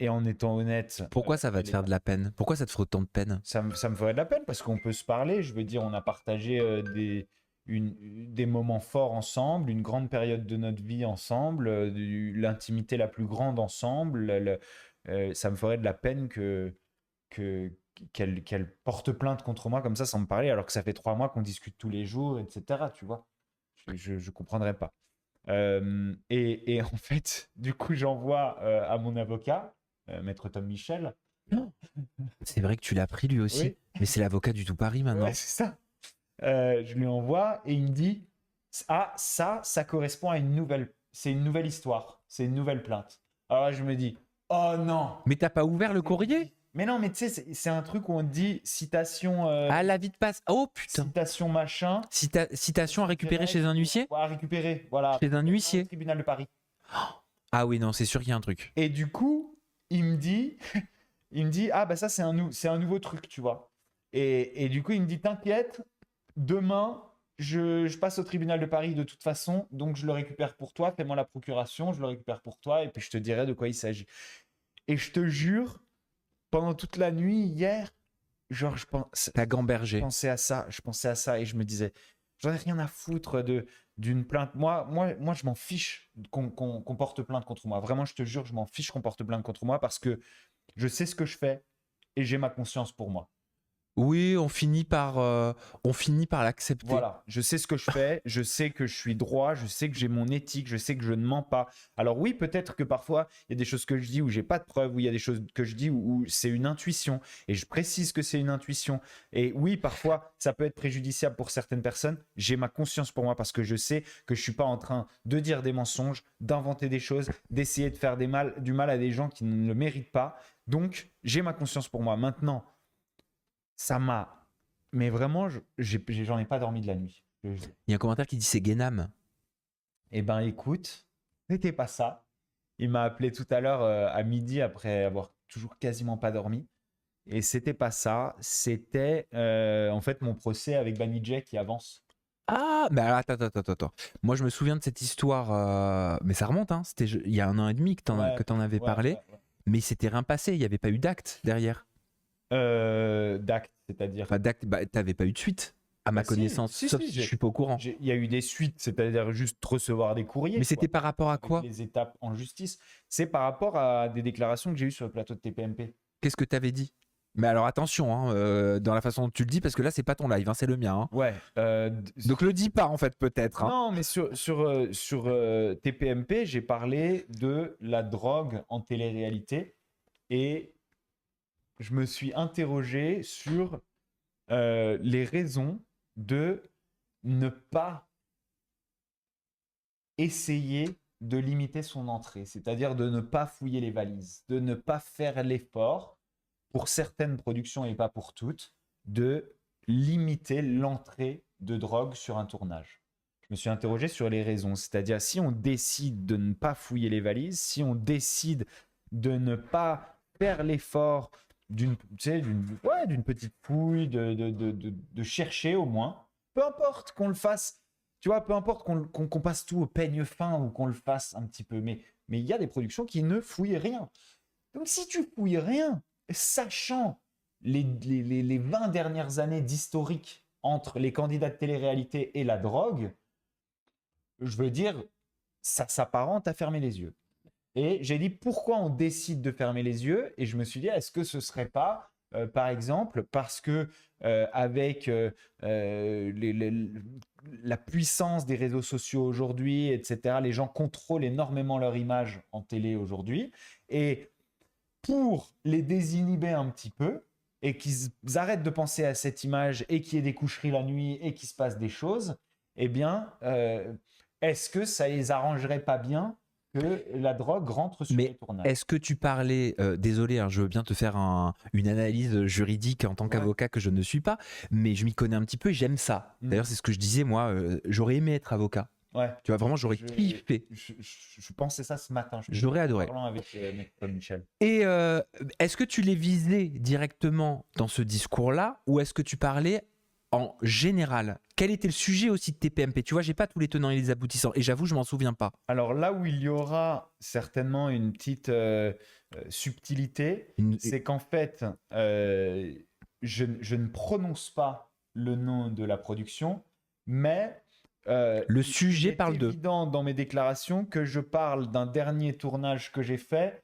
B: et en étant honnête.
A: Pourquoi ça va te faire de la peine? Pourquoi ça te ferait autant de peine?
B: Ça me ferait de la peine parce qu'on peut se parler. Je veux dire, on a partagé des moments forts ensemble, une grande période de notre vie ensemble, l'intimité la plus grande ensemble. Ça me ferait de la peine qu'elle porte plainte contre moi comme ça sans me parler, alors que ça fait 3 mois qu'on discute tous les jours, etc. Tu vois, je comprendrais pas. Et en fait, du coup, j'envoie à mon avocat, Maître Tom Michel.
A: C'est vrai que tu l'as pris lui aussi.
B: Oui.
A: Mais c'est l'avocat du tout Paris maintenant.
B: Ouais, c'est ça. Je lui envoie et il me dit, ah, ça correspond à c'est une nouvelle histoire, c'est une nouvelle plainte. Alors là, je me dis, oh non.
A: Mais t'as pas ouvert le courrier?
B: Mais non, mais tu sais, c'est un truc où on te dit citation,
A: Ah, la vie de passe. Oh putain.
B: citation machin.
A: Citation à récupérer chez un huissier?
B: À récupérer, voilà.
A: Chez un huissier.
B: Au tribunal de Paris.
A: Ah oui, non, c'est sûr qu'il y a un truc.
B: Et du coup, il me dit, ah bah ça c'est un nouveau truc, tu vois. Et du coup, il me dit, t'inquiète, demain, je passe au tribunal de Paris de toute façon, donc je le récupère pour toi, fais-moi la procuration, je le récupère pour toi, et puis je te dirai de quoi il s'agit. Et je te jure, pendant toute la nuit, hier, genre,
A: T'as gambergé.
B: je pensais à ça, et je me disais, j'en ai rien à foutre d'une plainte. Moi, je m'en fiche qu'on porte plainte contre moi. Vraiment, je te jure, je m'en fiche qu'on porte plainte contre moi parce que je sais ce que je fais et j'ai ma conscience pour moi.
A: Oui, on finit par l'accepter.
B: Voilà, je sais ce que je fais, je sais que je suis droit, je sais que j'ai mon éthique, je sais que je ne mens pas. Alors oui, peut-être que parfois, il y a des choses que je dis où j'ai pas de preuves, où il y a des choses que je dis où c'est une intuition, et je précise que c'est une intuition. Et oui, parfois, ça peut être préjudiciable pour certaines personnes. J'ai ma conscience pour moi parce que je sais que je suis pas en train de dire des mensonges, d'inventer des choses, d'essayer de faire du mal à des gens qui ne le méritent pas. Donc, j'ai ma conscience pour moi. Maintenant, ça m'a. Mais vraiment, j'en ai pas dormi de la nuit.
A: Il y a un commentaire qui dit c'est Guénam.
B: Eh ben, écoute, c'était pas ça. Il m'a appelé tout à l'heure à midi après avoir toujours quasiment pas dormi. Et c'était pas ça. C'était en fait mon procès avec Banijay qui avance.
A: Ah, mais alors, attends. Moi, je me souviens de cette histoire, mais ça remonte, hein. C'était il y a 1 an et demi que t'en avais parlé, mais il s'était rien passé. Il n'y avait pas eu d'acte derrière.
B: D'acte, c'est-à-dire.
A: Enfin, d'acte, t'avais pas eu de suite, à ma connaissance. Sauf si je suis pas au courant.
B: Il y a eu des suites, c'est-à-dire juste recevoir des courriers.
A: Mais c'était par rapport à quoi?
B: Les étapes en justice. C'est par rapport à des déclarations que j'ai eues sur le plateau de TPMP.
A: Qu'est-ce que t'avais dit? Mais alors attention, hein, dans la façon dont tu le dis, parce que là, c'est pas ton live, hein, c'est le mien. Hein.
B: Ouais.
A: Donc le dis pas, en fait, peut-être. Hein.
B: Non, mais sur TPMP, j'ai parlé de la drogue en télé-réalité et je me suis interrogé sur les raisons de ne pas essayer de limiter son entrée, c'est-à-dire de ne pas fouiller les valises, de ne pas faire l'effort, pour certaines productions et pas pour toutes, de limiter l'entrée de drogue sur un tournage. Je me suis interrogé sur les raisons, c'est-à-dire si on décide de ne pas fouiller les valises, si on décide de ne pas faire l'effort d'une petite fouille, de chercher au moins, peu importe qu'on le fasse, tu vois, peu importe qu'on passe tout au peigne fin ou qu'on le fasse un petit peu, mais il y a des productions qui ne fouillent rien. Donc si tu fouilles rien, sachant les 20 dernières années d'historique entre les candidats de télé-réalité et la drogue, je veux dire, ça s'apparente à fermer les yeux. Et j'ai dit, pourquoi on décide de fermer les yeux? Et je me suis dit, est-ce que ce serait pas par exemple, parce que avec la puissance des réseaux sociaux aujourd'hui, etc., les gens contrôlent énormément leur image en télé aujourd'hui. Et pour les désinhiber un petit peu et qu'ils arrêtent de penser à cette image et qu'il y ait des coucheries la nuit et qu'il se passe des choses, eh bien, est-ce que ça les arrangerait pas bien que la drogue rentre sur les tournages?
A: Est-ce que tu parlais, désolé, je veux bien te faire une analyse juridique en tant qu'avocat que je ne suis pas, mais je m'y connais un petit peu et j'aime ça. D'ailleurs, c'est ce que je disais, moi, j'aurais aimé être avocat.
B: Ouais.
A: Tu vois, vraiment, j'aurais kiffé.
B: Je pensais ça ce matin.
A: J'aurais adoré.
B: Parlant avec Maître Michel.
A: Et est-ce que tu les visais directement dans ce discours-là ou est-ce que tu parlais en général? Quel était le sujet aussi de tes PMP? Tu vois, j'ai pas tous les tenants et les aboutissants et j'avoue, je m'en souviens pas.
B: Alors là où il y aura certainement une petite subtilité, c'est qu'en fait, je ne prononce pas le nom de la production, mais
A: le sujet parle
B: d'eux. C'est évident dans mes déclarations que je parle d'un dernier tournage que j'ai fait.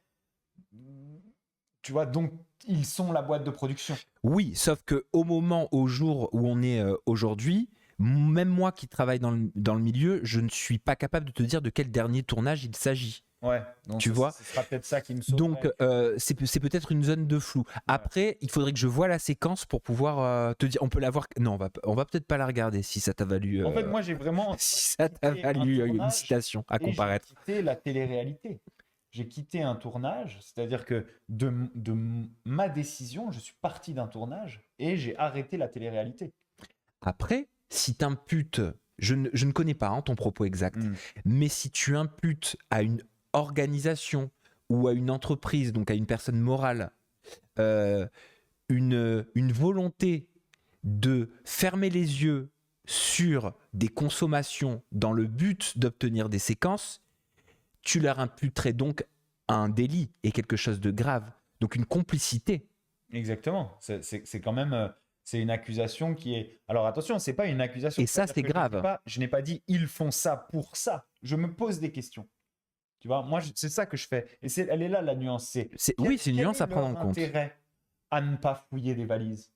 B: Tu vois, donc ils sont la boîte de production.
A: Oui, sauf que au jour où on est aujourd'hui, même moi qui travaille dans le milieu, je ne suis pas capable de te dire de quel dernier tournage il s'agit.
B: Ouais, donc
A: tu vois,
B: ce sera peut-être ça qui me sauve.
A: Donc c'est peut-être une zone de flou. Après, il faudrait que je voie la séquence pour pouvoir te dire. On peut la voir. Non, on va peut-être pas la regarder si ça t'a valu.
B: En fait, moi j'ai vraiment.
A: Si ça t'a valu une citation à comparaître.
B: J'ai quitté la télé-réalité. J'ai quitté un tournage, c'est-à-dire que de ma décision, je suis parti d'un tournage et j'ai arrêté la télé-réalité.
A: Après, si tu imputes, je ne connais pas ton propos exact, mais si tu imputes à une organisation ou à une entreprise, donc à une personne morale, une volonté de fermer les yeux sur des consommations dans le but d'obtenir des séquences, tu leur imputerais donc un délit et quelque chose de grave, donc une complicité.
B: Exactement, c'est quand même... C'est une accusation qui est... Alors attention, c'est pas une accusation...
A: Et ça, c'est grave.
B: Je n'ai pas dit « ils font ça pour ça ». Je me pose des questions. Tu vois, moi, c'est ça que je fais. Et elle est là, la nuance.
A: Oui, c'est une nuance à prendre en compte.
B: Quel est leur intérêt à ne pas fouiller des valises?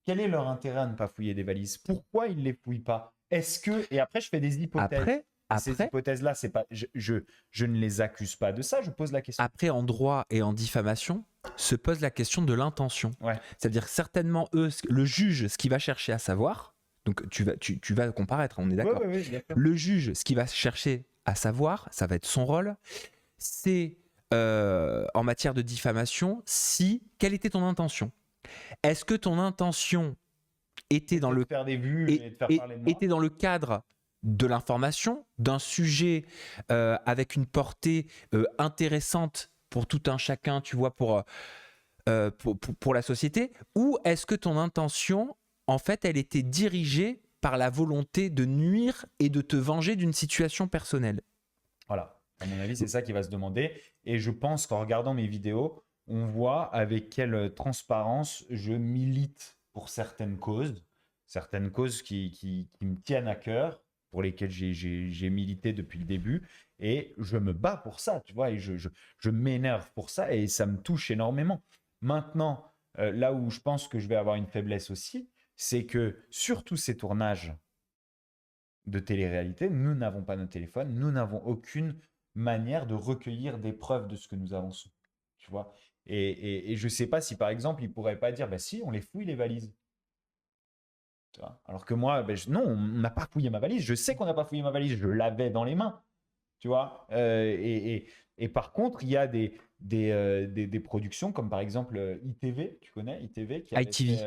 B: Quel est leur intérêt à ne pas fouiller des valises? Pourquoi ils ne les fouillent pas? Est-ce que... Et après, je fais des hypothèses. Ces hypothèses-là, c'est pas, je ne les accuse pas de ça, je pose la question.
A: Après, en droit et en diffamation, se pose la question de l'intention.
B: Ouais.
A: C'est-à-dire certainement, le juge, ce qu'il va chercher à savoir, donc tu vas comparaître, on est d'accord.
B: Oui,
A: le juge, ce qu'il va chercher à savoir, ça va être son rôle, c'est en matière de diffamation, quelle était ton intention? Est-ce que ton intention était dans le
B: faire des vues et de faire parler de moi.
A: Était dans le cadre de l'information, d'un sujet avec une portée intéressante pour tout un chacun, tu vois, pour la société, ou est-ce que ton intention, en fait, elle était dirigée par la volonté de nuire et de te venger d'une situation personnelle?
B: Voilà, à mon avis, c'est ça qui va se demander. Et je pense qu'en regardant mes vidéos, on voit avec quelle transparence je milite pour certaines causes qui me tiennent à cœur, pour lesquelles j'ai milité depuis le début, et je me bats pour ça, tu vois, et je m'énerve pour ça, et ça me touche énormément. Maintenant, là où je pense que je vais avoir une faiblesse aussi, c'est que sur tous ces tournages de télé-réalité, nous n'avons pas nos téléphones, nous n'avons aucune manière de recueillir des preuves de ce que nous avançons, tu vois. Et je ne sais pas si, par exemple, ils ne pourraient pas dire, bah si, on les fouille les valises. Alors que moi, non, on n'a pas fouillé ma valise. Je sais qu'on n'a pas fouillé ma valise. Je l'avais dans les mains. Tu vois. Et par contre, il y a des productions comme par exemple ITV. Tu connais ITV qui
A: ITV.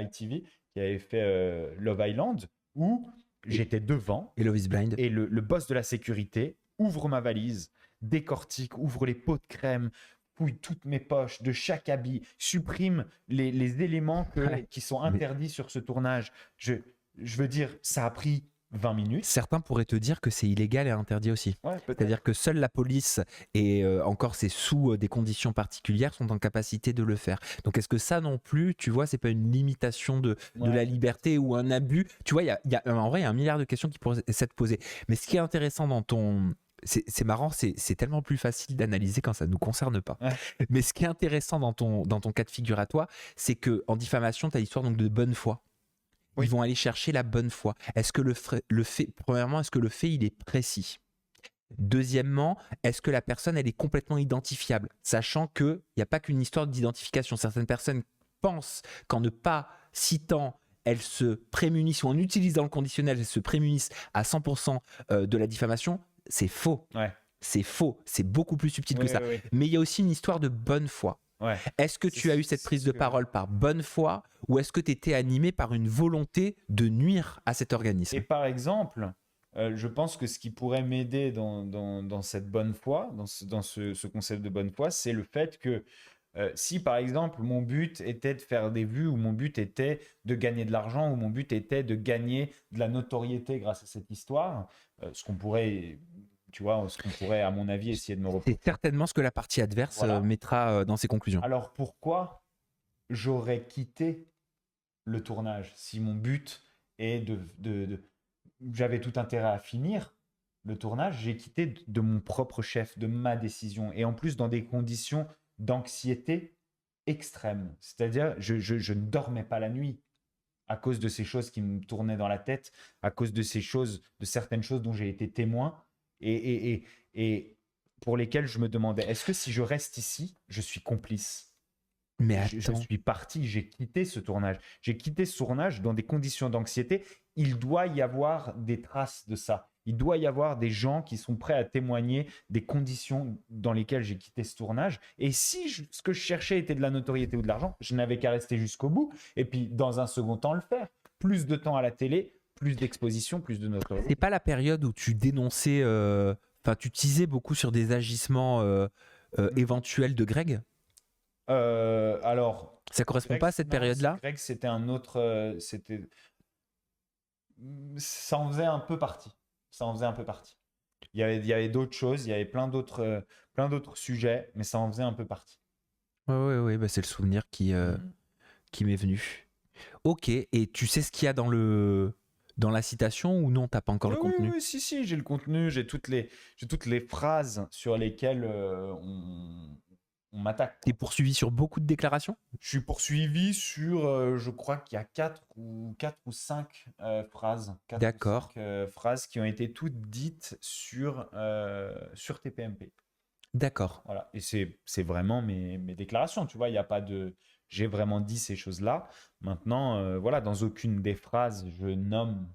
B: ITV qui avait fait Love Island, où j'étais devant.
A: Et Love is Blind.
B: Et le boss de la sécurité ouvre ma valise, décortique, ouvre les pots de crème, fouille toutes mes poches de chaque habit, supprime les éléments qui sont interdits sur ce tournage. Je veux dire, ça a pris 20 minutes.
A: Certains pourraient te dire que c'est illégal et interdit aussi.
B: Ouais,
A: c'est-à-dire que seule la police, et encore c'est sous des conditions particulières, sont en capacité de le faire. Donc est-ce que ça non plus, tu vois, c'est pas une limitation de la liberté ou un abus? Tu vois, en vrai, il y a un milliard de questions qui pourraient s'être posées. Mais ce qui est intéressant dans ton c'est marrant, c'est tellement plus facile d'analyser quand ça ne nous concerne pas.
B: Ouais.
A: Mais ce qui est intéressant dans ton cas de figure à toi, c'est qu'en diffamation, tu as l'histoire donc de bonne foi.
B: Oui.
A: Ils vont aller chercher la bonne foi. Est-ce que le fait, premièrement, est-ce que le fait, il est précis? Deuxièmement, est-ce que la personne, elle est complètement identifiable? Sachant qu'il n'y a pas qu'une histoire d'identification. Certaines personnes pensent qu'en ne pas citant, elles se prémunissent, ou en utilisant le conditionnel, elles se prémunissent à 100% de la diffamation. C'est faux.
B: Ouais.
A: C'est faux. C'est beaucoup plus subtil que
B: Oui,
A: ça.
B: oui, oui.
A: Mais il y a aussi une histoire de bonne foi.
B: Ouais.
A: Est-ce que
B: C'est
A: tu as eu cette
B: c'est
A: prise
B: ce
A: de
B: que-
A: parole par bonne foi, ou est-ce que tu étais animé par une volonté de nuire à cet organisme?
B: Et par exemple, je pense que ce qui pourrait m'aider dans cette bonne foi, ce concept de bonne foi, c'est le fait que si par exemple mon but était de faire des vues, ou mon but était de gagner de l'argent, ou mon but était de gagner de la notoriété grâce à cette histoire, ce qu'on pourrait, tu vois, ce qu'on pourrait à mon avis essayer de me reprocher.
A: C'est certainement ce que la partie adverse
B: Voilà.
A: mettra dans ses conclusions.
B: Alors pourquoi j'aurais quitté le tournage si mon but est j'avais tout intérêt à finir le tournage, j'ai quitté de mon propre chef, de ma décision, et en plus dans des conditions d'anxiété extrême. C'est-à-dire, je ne dormais pas la nuit à cause de ces choses qui me tournaient dans la tête, à cause de ces choses, de certaines choses dont j'ai été témoin, et pour lesquelles je me demandais, est-ce que si je reste ici, je suis complice?
A: Mais
B: Je
A: attends,
B: suis parti, j'ai quitté ce tournage. J'ai quitté ce tournage dans des conditions d'anxiété. Il doit y avoir des traces de ça. Il doit y avoir des gens qui sont prêts à témoigner des conditions dans lesquelles j'ai quitté ce tournage. Et si ce que je cherchais était de la notoriété ou de l'argent, je n'avais qu'à rester jusqu'au bout. Et puis, dans un second temps, le faire. Plus de temps à la télé, plus d'exposition, plus de notoriété.
A: c'est pas la période où tu dénonçais, enfin tu teasais beaucoup sur des agissements éventuels de Greg?
B: Alors,
A: Ça correspond
B: Greg,
A: pas à cette
B: non,
A: période-là?
B: Greg, c'était un autre. Ça en faisait un peu partie. Ça en faisait un peu partie. Il y avait d'autres choses, il y avait plein d'autres sujets, mais ça en faisait un peu partie.
A: Ouais, bah, c'est le souvenir qui m'est venu. Ok, et tu sais ce qu'il y a dans la citation ou non, t'as pas encore le
B: Oui,
A: contenu?
B: oui, si, j'ai le contenu, j'ai toutes les phrases sur lesquelles on m'attaque.
A: T'es poursuivi sur beaucoup de déclarations?
B: Je suis poursuivi sur, je crois qu'il y a 4 ou 5 phrases.
A: D'accord.
B: Phrases qui ont été toutes dites sur TPMP.
A: D'accord.
B: Voilà. Et c'est vraiment mes déclarations, tu vois, il n'y a pas de... J'ai vraiment dit ces choses-là. Maintenant, voilà, dans aucune des phrases, je nomme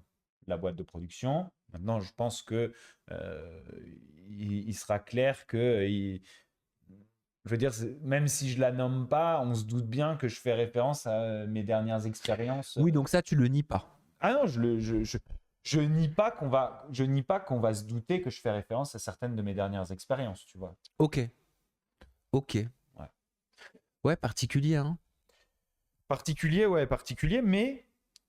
B: la boîte de production. Maintenant, je pense que il sera clair que... je veux dire, même si je la nomme pas, on se doute bien que je fais référence à mes dernières expériences.
A: Oui, donc ça, tu le nies pas.
B: Ah non, je nie pas qu'on va se douter que je fais référence à certaines de mes dernières expériences, tu vois.
A: Ok.
B: Ouais.
A: Ouais, particulier, hein.
B: Particulier, mais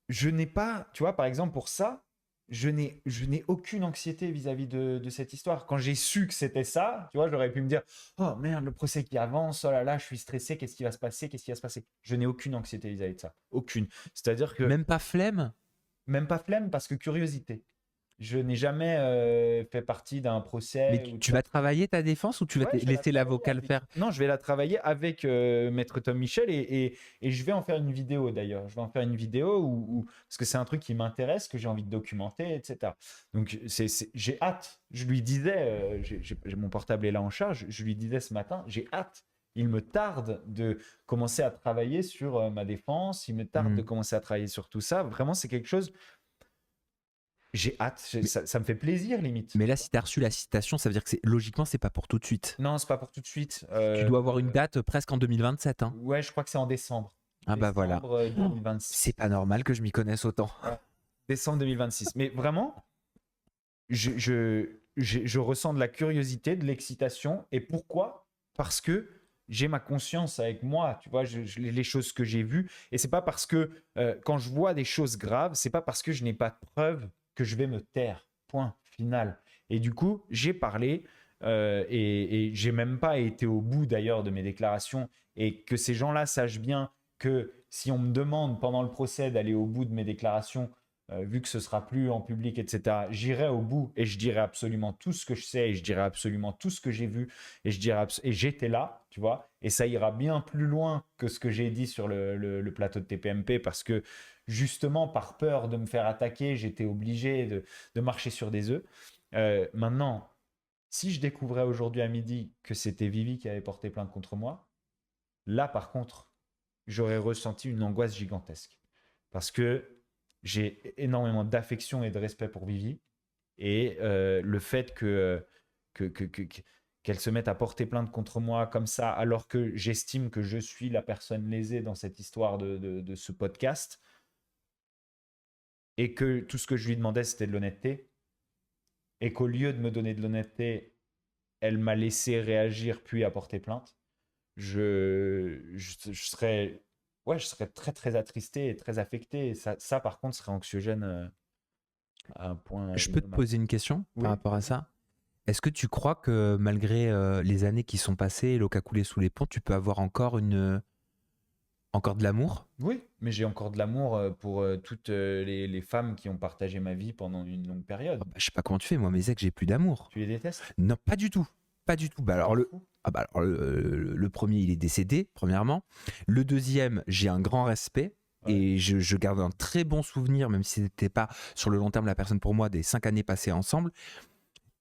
B: je n'ai pas, tu vois, par exemple, pour ça, je n'ai aucune anxiété vis-à-vis de cette histoire. Quand j'ai su que c'était ça, tu vois, j'aurais pu me dire, oh merde, le procès qui avance, oh là là, je suis stressé, qu'est-ce qui va se passer, qu'est-ce qui va se passer? Je n'ai aucune anxiété vis-à-vis de ça. Aucune. C'est-à-dire que
A: Même pas flemme?
B: même pas flemme, parce que curiosité. Je n'ai jamais fait partie d'un procès.
A: Mais tu vas travailler ta défense ou tu vas
B: Ouais, je vais la
A: laisser
B: travailler
A: l'avocat le
B: avec-
A: faire?
B: Non, je vais la travailler avec Maître Tom Michel, et je vais en faire une vidéo d'ailleurs. Je vais en faire une vidéo parce que c'est un truc qui m'intéresse, que j'ai envie de documenter, etc. Donc j'ai hâte. Je lui disais, j'ai mon portable est là en charge, je lui disais ce matin, j'ai hâte. Il me tarde de commencer à travailler sur ma défense, il me tarde de commencer à travailler sur tout ça. Vraiment, c'est quelque chose. J'ai hâte, ça me fait plaisir limite.
A: Mais là, si t'as reçu la citation, ça veut dire que logiquement, c'est pas pour tout de suite.
B: Non, c'est pas pour tout de suite.
A: Tu dois avoir une date presque en 2027, hein.
B: Ouais, je crois que c'est en décembre.
A: Ah bah voilà.
B: Décembre 2026.
A: C'est pas normal que je m'y connaisse autant.
B: Décembre 2026. Mais vraiment, je ressens de la curiosité, de l'excitation. Et pourquoi? Parce que j'ai ma conscience avec moi, tu vois, les choses que j'ai vues. Et c'est pas parce que quand je vois des choses graves, c'est pas parce que je n'ai pas de preuves que je vais me taire. Point final. Et du coup, j'ai parlé et j'ai même pas été au bout d'ailleurs de mes déclarations, et que ces gens-là sachent bien que si on me demande pendant le procès d'aller au bout de mes déclarations, vu que ce sera plus en public, etc., j'irai au bout et je dirai absolument tout ce que je sais et je dirai absolument tout ce que j'ai vu et et j'étais là, tu vois, et ça ira bien plus loin que ce que j'ai dit sur le plateau de TPMP parce que justement, par peur de me faire attaquer, j'étais obligé de marcher sur des œufs. Maintenant, si je découvrais aujourd'hui à midi que c'était Vivi qui avait porté plainte contre moi, là, par contre, j'aurais ressenti une angoisse gigantesque. Parce que j'ai énormément d'affection et de respect pour Vivi. Et le fait qu'elle se mette à porter plainte contre moi comme ça, alors que j'estime que je suis la personne lésée dans cette histoire de ce podcast, et que tout ce que je lui demandais, c'était de l'honnêteté, et qu'au lieu de me donner de l'honnêteté, elle m'a laissé réagir puis apporter plainte, je serais, ouais, je serais très très attristé et très affecté. Et ça par contre, serait anxiogène à un point
A: Je peux te
B: innommable.
A: poser une question
B: Oui.
A: par rapport à ça? Est-ce que tu crois que malgré les années qui sont passées et l'eau qui a coulé sous les ponts, tu peux avoir encore encore de l'amour?
B: Oui, mais j'ai encore de l'amour pour toutes les femmes qui ont partagé ma vie pendant une longue période.
A: Je sais pas comment tu fais, moi mes ex, j'ai plus d'amour.
B: Tu les détestes?
A: Non, pas du tout. Pas du tout. Bah alors
B: T'en fous
A: le premier, il est décédé, premièrement. Le deuxième, j'ai un grand respect.
B: Ouais.
A: Et je garde un très bon souvenir, même si c'était pas sur le long terme la personne pour moi, des 5 années passées ensemble.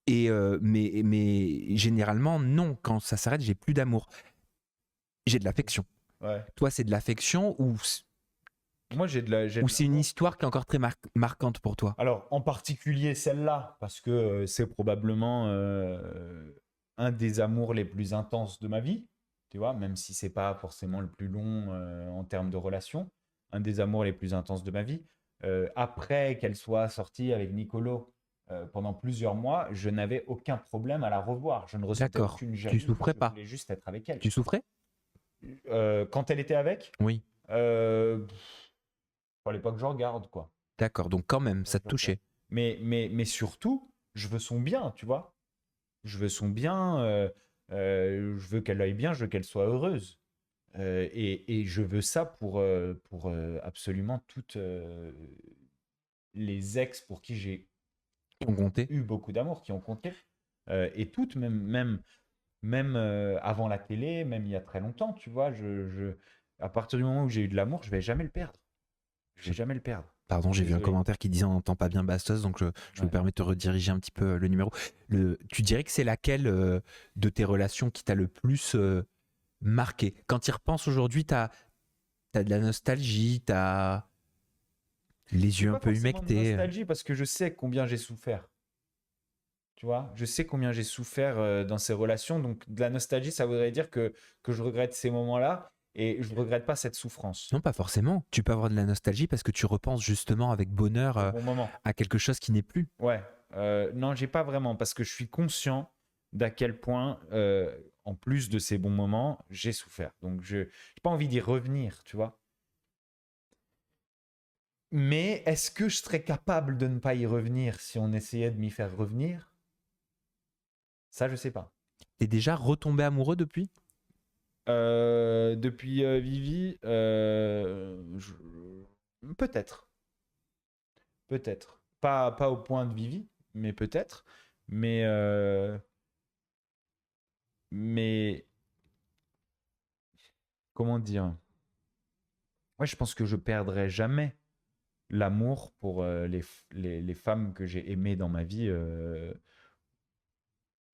A: Et mais généralement, non. Quand ça s'arrête, j'ai plus d'amour. J'ai de l'affection.
B: Ouais.
A: Toi, c'est de l'affection ou
B: Moi, j'ai de
A: c'est une
B: l'amour.
A: histoire qui est encore très marquante pour toi?
B: Alors, en particulier celle-là, parce que c'est probablement un des amours les plus intenses de ma vie, tu vois, même si c'est pas forcément le plus long en termes de relation, un des amours les plus intenses de ma vie. Après qu'elle soit sortie avec Nicolo pendant plusieurs mois, je n'avais aucun problème à la revoir. Je ne ressentais
A: D'accord.
B: aucune
A: Tu
B: jalousie.
A: souffrais
B: Je
A: pas?
B: voulais juste être avec elle.
A: Tu souffrais?
B: Quand elle était avec,
A: Oui.
B: fallait pas que je regarde, quoi.
A: D'accord. Donc quand même, ça te touchait.
B: Mais surtout, je veux son bien, tu vois. Je veux son bien, je veux qu'elle aille bien, je veux qu'elle soit heureuse. Et je veux ça pour absolument toutes les ex pour qui j'ai
A: On comptait.
B: eu beaucoup d'amour, qui ont compté. Et toutes, même avant la télé, même il y a très longtemps, tu vois. À partir du moment où j'ai eu de l'amour, je vais jamais le perdre. Je vais jamais le perdre.
A: Pardon, j'ai vu un
B: Désolé.
A: commentaire qui disait on n'entend pas bien Bastos, donc je me
B: Ouais.
A: permets de te rediriger un petit peu le numéro. Tu dirais que c'est laquelle de tes relations qui t'a le plus marqué? Quand tu y repenses aujourd'hui, t'as de la nostalgie, t'as les yeux un
B: Pas
A: peu
B: forcément de
A: humectés.
B: nostalgie parce que je sais combien j'ai souffert. Tu vois, je sais combien j'ai souffert dans ces relations. Donc, de la nostalgie, ça voudrait dire que je regrette ces moments-là et je ne regrette pas cette souffrance.
A: Non, pas forcément. Tu peux avoir de la nostalgie parce que tu repenses justement avec bonheur
B: Au bon moment.
A: à quelque chose qui n'est plus.
B: Ouais. Non, j'ai pas vraiment parce que je suis conscient d'à quel point, en plus de ces bons moments, j'ai souffert. Donc, je n'ai pas envie d'y revenir, tu vois. Mais est-ce que je serais capable de ne pas y revenir si on essayait de m'y faire revenir? Ça, je sais pas.
A: T'es déjà retombé amoureux depuis?
B: Depuis Vivi, peut-être. Peut-être. Pas au point de Vivi, mais peut-être. Mais comment dire? Ouais, je pense que je perdrai jamais l'amour pour les femmes que j'ai aimées dans ma vie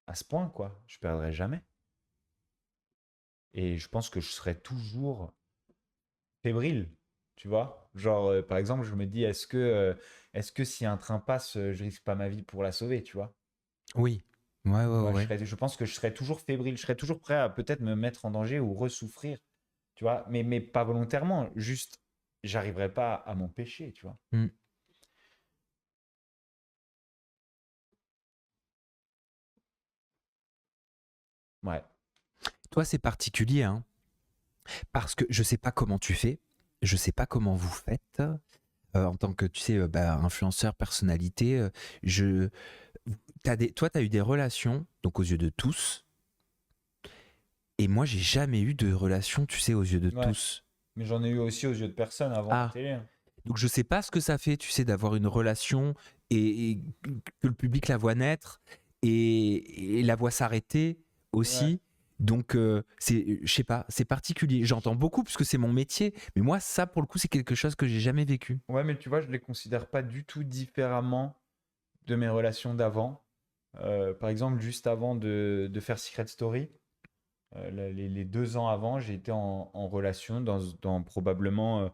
B: à ce point, quoi. Je perdrai jamais. Et je pense que je serai toujours fébrile, tu vois. Genre, par exemple, je me dis, est-ce que si un train passe, je risque pas ma vie pour la sauver, tu vois.
A: Oui. Ouais,
B: Tu vois,
A: ouais.
B: je pense que je serais toujours fébrile, je serais toujours prêt à peut-être me mettre en danger ou ressouffrir, tu vois. Mais pas volontairement, juste, j'arriverai pas à m'empêcher, tu vois.
A: Mm.
B: Ouais.
A: Toi, c'est particulier, hein, parce que je sais pas comment tu fais, je sais pas comment vous faites en tant que, tu sais, influenceur, personnalité. Toi, tu as eu des relations, donc aux yeux de tous, et moi, j'ai jamais eu de relation, tu sais, aux yeux de
B: Ouais.
A: tous.
B: Mais j'en ai eu aussi aux yeux de personne avant la
A: Ah.
B: télé, hein.
A: Donc je sais pas ce que ça fait, tu sais, d'avoir une relation et que le public la voit naître et la voit s'arrêter aussi. Donc je sais pas, c'est particulier. J'entends beaucoup parce que c'est mon métier, mais moi ça pour le coup c'est quelque chose que j'ai jamais vécu.
B: Ouais, mais tu vois, je les considère pas du tout différemment de mes relations d'avant. Par exemple, juste avant de faire Secret Story, les 2 ans avant, j'ai été en relation dans probablement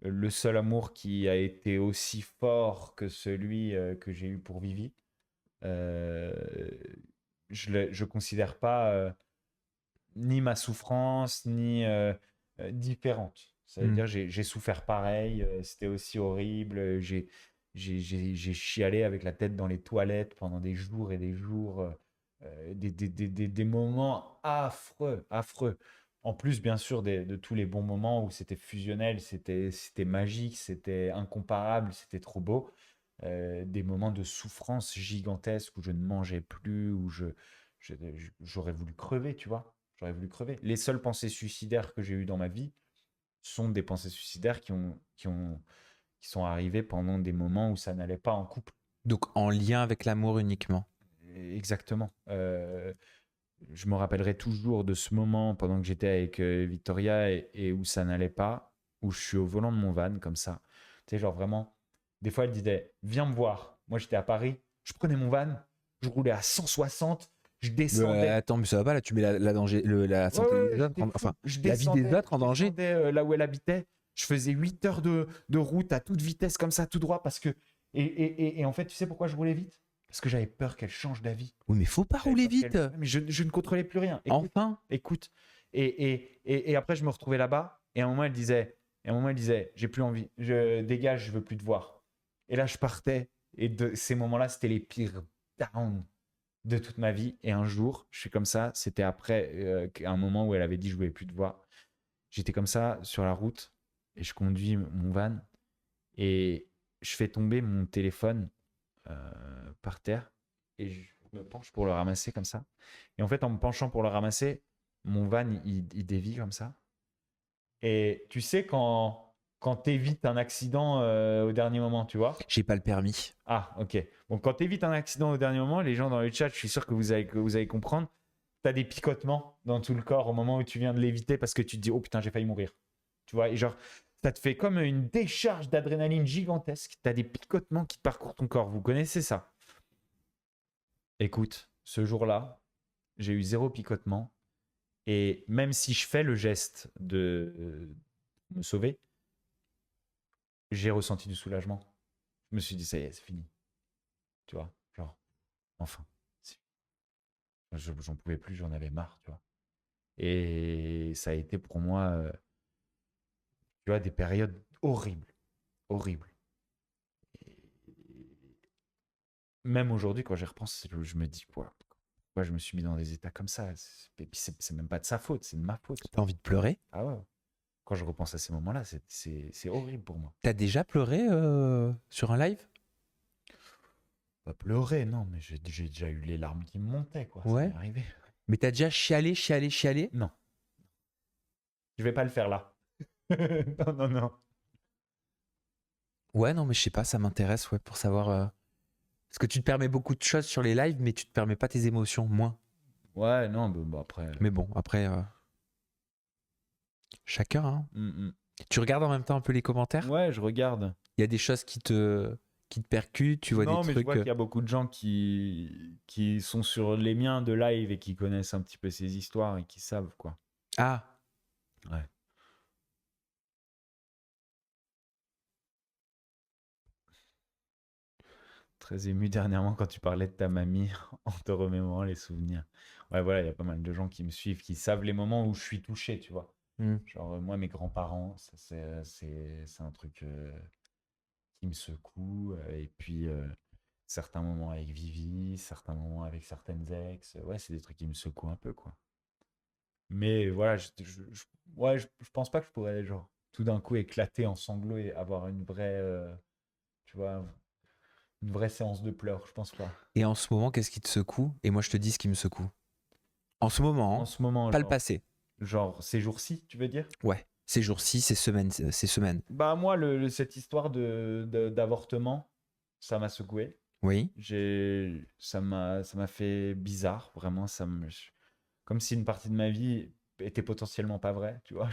B: le seul amour qui a été aussi fort que celui que j'ai eu pour Vivi. Euh, je considère pas ni ma souffrance, ni différente. Ça veut dire j'ai souffert pareil, c'était aussi horrible. J'ai chialé avec la tête dans les toilettes pendant des jours et des jours, des moments affreux, affreux. En plus, bien sûr, de tous les bons moments où c'était fusionnel, c'était magique, c'était incomparable, c'était trop beau. Des moments de souffrance gigantesque où je ne mangeais plus, où j'aurais voulu crever, tu vois. J'aurais voulu crever. Les seules pensées suicidaires que j'ai eues dans ma vie sont des pensées suicidaires qui sont arrivées pendant des moments où ça n'allait pas en couple.
A: Donc en lien avec l'amour uniquement.
B: Exactement. Je me rappellerai toujours de ce moment pendant que j'étais avec Victoria et où ça n'allait pas, où je suis au volant de mon van comme ça. Tu sais, genre vraiment, des fois elle disait, viens me voir. Moi j'étais à Paris, je prenais mon van, je roulais à 160, je descendais.
A: Attends, mais ça va pas là, tu mets la santé
B: Ouais,
A: des autres,
B: j'étais fou.
A: enfin
B: Je
A: la vie des
B: descendais,
A: autres en
B: je
A: danger.
B: descendais, là où elle habitait. Je faisais 8 heures de route à toute vitesse comme ça, tout droit, parce que... Et en fait, tu sais pourquoi je roulais vite? Parce que j'avais peur qu'elle change d'avis.
A: Oui, mais faut pas
B: J'avais
A: rouler
B: peur
A: vite.
B: qu'elle- Mais je ne contrôlais plus rien. Écoute,
A: Enfin.
B: écoute. Et après, je me retrouvais là-bas. Et à un moment, elle disait, j'ai plus envie. Je dégage, je veux plus te voir. Et là, je partais. Et de ces moments-là, c'était les pires downs de toute ma vie. Et un jour, je suis comme ça. C'était après un moment où elle avait dit, je voulais plus te voir. J'étais comme ça sur la route. Et je conduis mon van. Et je fais tomber mon téléphone par terre. Et je me penche pour le ramasser comme ça. Et en fait, en me penchant pour le ramasser, mon van, il dévie comme ça. Et tu sais, quand tu évites un accident au dernier moment, tu vois.
A: J'ai pas le permis.
B: Ah, ok. Bon, quand tu évites un accident au dernier moment, les gens dans le chat, je suis sûr que vous allez comprendre, tu as des picotements dans tout le corps au moment où tu viens de l'éviter parce que tu te dis, oh putain, j'ai failli mourir. Tu vois, et genre, ça te fait comme une décharge d'adrénaline gigantesque. Tu as des picotements qui parcourent ton corps. Vous connaissez ça? Écoute, ce jour-là, j'ai eu 0 picotement. Et même si je fais le geste de me sauver, j'ai ressenti du soulagement. Je me suis dit, ça y est, c'est fini. Tu vois, genre, enfin. J'en pouvais plus, j'en avais marre, tu vois. Et ça a été pour moi, tu vois, des périodes horribles. Horribles. Et même aujourd'hui, quand j'y repense, je me dis, pourquoi je me suis mis dans des états comme ça? Et puis, c'est même pas de sa faute, c'est de ma faute.
A: T'as envie de pleurer?
B: Ah ouais. Quand je repense à ces moments-là, c'est horrible pour moi.
A: T'as déjà pleuré sur un live?
B: Pas pleurer, non, mais j'ai déjà eu les larmes qui me montaient, quoi.
A: Ouais.
B: Ça m'est arrivé.
A: Mais t'as déjà chialé?
B: Non. Je vais pas le faire là. Non, non, non.
A: Ouais, non, mais je sais pas, ça m'intéresse, ouais, pour savoir. Parce que tu te permets beaucoup de choses sur les lives, mais tu te permets pas tes émotions, moins.
B: Ouais, non, bah, après.
A: Mais bon, après. Chacun, hein. Tu regardes en même temps un peu les commentaires?
B: Ouais, je regarde.
A: Il y a des choses qui te percutent, tu vois
B: Non,
A: des
B: mais
A: trucs.
B: je vois qu'il y a beaucoup de gens qui sont sur les miens de live et qui connaissent un petit peu ces histoires et qui savent, quoi.
A: Ah,
B: Ouais. Très ému dernièrement quand tu parlais de ta mamie en te remémorant les souvenirs. Ouais, voilà, il y a pas mal de gens qui me suivent, qui savent les moments où je suis touché, tu vois. Genre, moi, mes grands-parents, ça, c'est un truc qui me secoue. Et puis, certains moments avec Vivi, certains moments avec certaines ex. Ouais, c'est des trucs qui me secouent un peu, quoi. Mais voilà, ouais, je pense pas que je pourrais, genre, tout d'un coup éclater en sanglots et avoir une vraie, tu vois, une vraie séance de pleurs. Je pense pas.
A: et en ce moment, qu'est-ce qui te secoue? Et moi, je te dis ce qui me secoue. En ce moment,
B: En ce moment,
A: pas le
B: genre,
A: passé.
B: genre ces jours-ci, tu veux dire?
A: Ouais. ces jours-ci, ces semaines.
B: Bah moi, cette histoire d'avortement, ça m'a secoué.
A: Oui,
B: Ça m'a fait bizarre, vraiment. Comme si une partie de ma vie était potentiellement pas vraie, tu vois.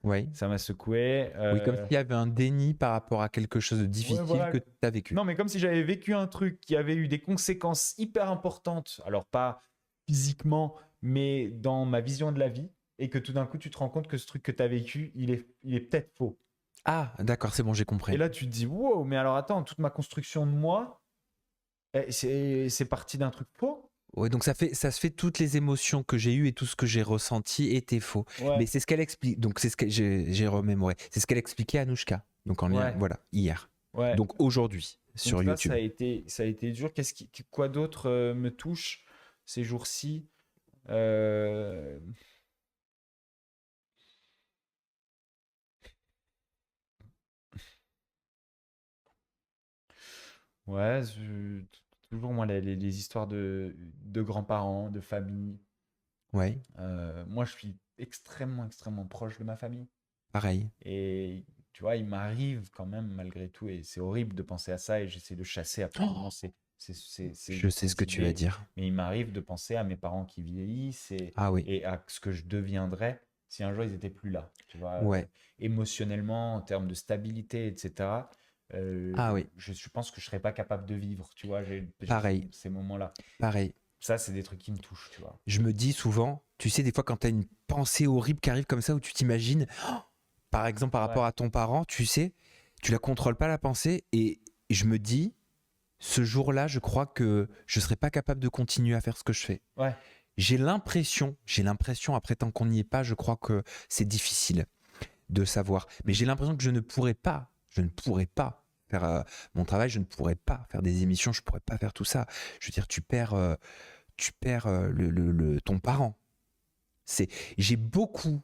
A: oui.
B: Ça m'a secoué.
A: Oui, comme s'il y avait un déni par rapport à quelque chose de difficile
B: voilà.
A: que tu as vécu.
B: Non, mais comme si j'avais vécu un truc qui avait eu des conséquences hyper importantes. Alors pas physiquement, mais dans ma vision de la vie. Et que tout d'un coup, tu te rends compte que ce truc que tu as vécu, il est peut-être faux.
A: Ah, d'accord, c'est bon, j'ai compris.
B: Et là, tu te dis, wow, mais alors attends, toute ma construction de moi, c'est parti d'un truc faux.
A: Ouais, donc ça se fait toutes les émotions que j'ai eues et tout ce que j'ai ressenti était faux.
B: Ouais.
A: Mais c'est ce qu'elle explique. Donc c'est ce que j'ai remémoré. C'est ce qu'elle expliquait à Anouchka. Donc en lien,
B: Ouais.
A: voilà, hier.
B: Ouais.
A: Donc aujourd'hui sur
B: Donc ça,
A: YouTube.
B: ça a été dur. Quoi d'autre me touche ces jours-ci? Ouais, toujours moi les histoires de grands-parents, de famille.
A: Ouais,
B: Moi, je suis extrêmement, extrêmement proche de ma famille.
A: pareil.
B: Et tu vois, il m'arrive quand même, malgré tout, et c'est horrible de penser à ça, et j'essaie de chasser absolument
A: Je sais ce que tu vas
B: idées,
A: dire.
B: mais il m'arrive de penser à mes parents qui vieillissent
A: Ah oui.
B: et à ce que je deviendrais si un jour ils étaient plus là, tu vois,
A: Ouais.
B: émotionnellement, en termes de stabilité, etc.
A: Ah oui.
B: Je pense que je serais pas capable de vivre, tu vois, j'ai
A: Pareil.
B: ces moments-là.
A: Pareil.
B: Ça, c'est des trucs qui me touchent, tu vois.
A: Je me dis souvent, tu sais, des fois quand tu as une pensée horrible qui arrive comme ça où tu t'imagines, par exemple par rapport
B: Ouais.
A: à ton parent, tu sais, tu la contrôles pas la pensée et je me dis, ce jour-là, je crois que je serais pas capable de continuer à faire ce que je fais.
B: Ouais.
A: J'ai l'impression, après tant qu'on n'y est pas, je crois que c'est difficile de savoir. Mais j'ai l'impression que je ne pourrais pas faire mon travail, je ne pourrais pas faire des émissions, je pourrais pas faire tout ça. Je veux dire, tu perds ton parent. J'ai beaucoup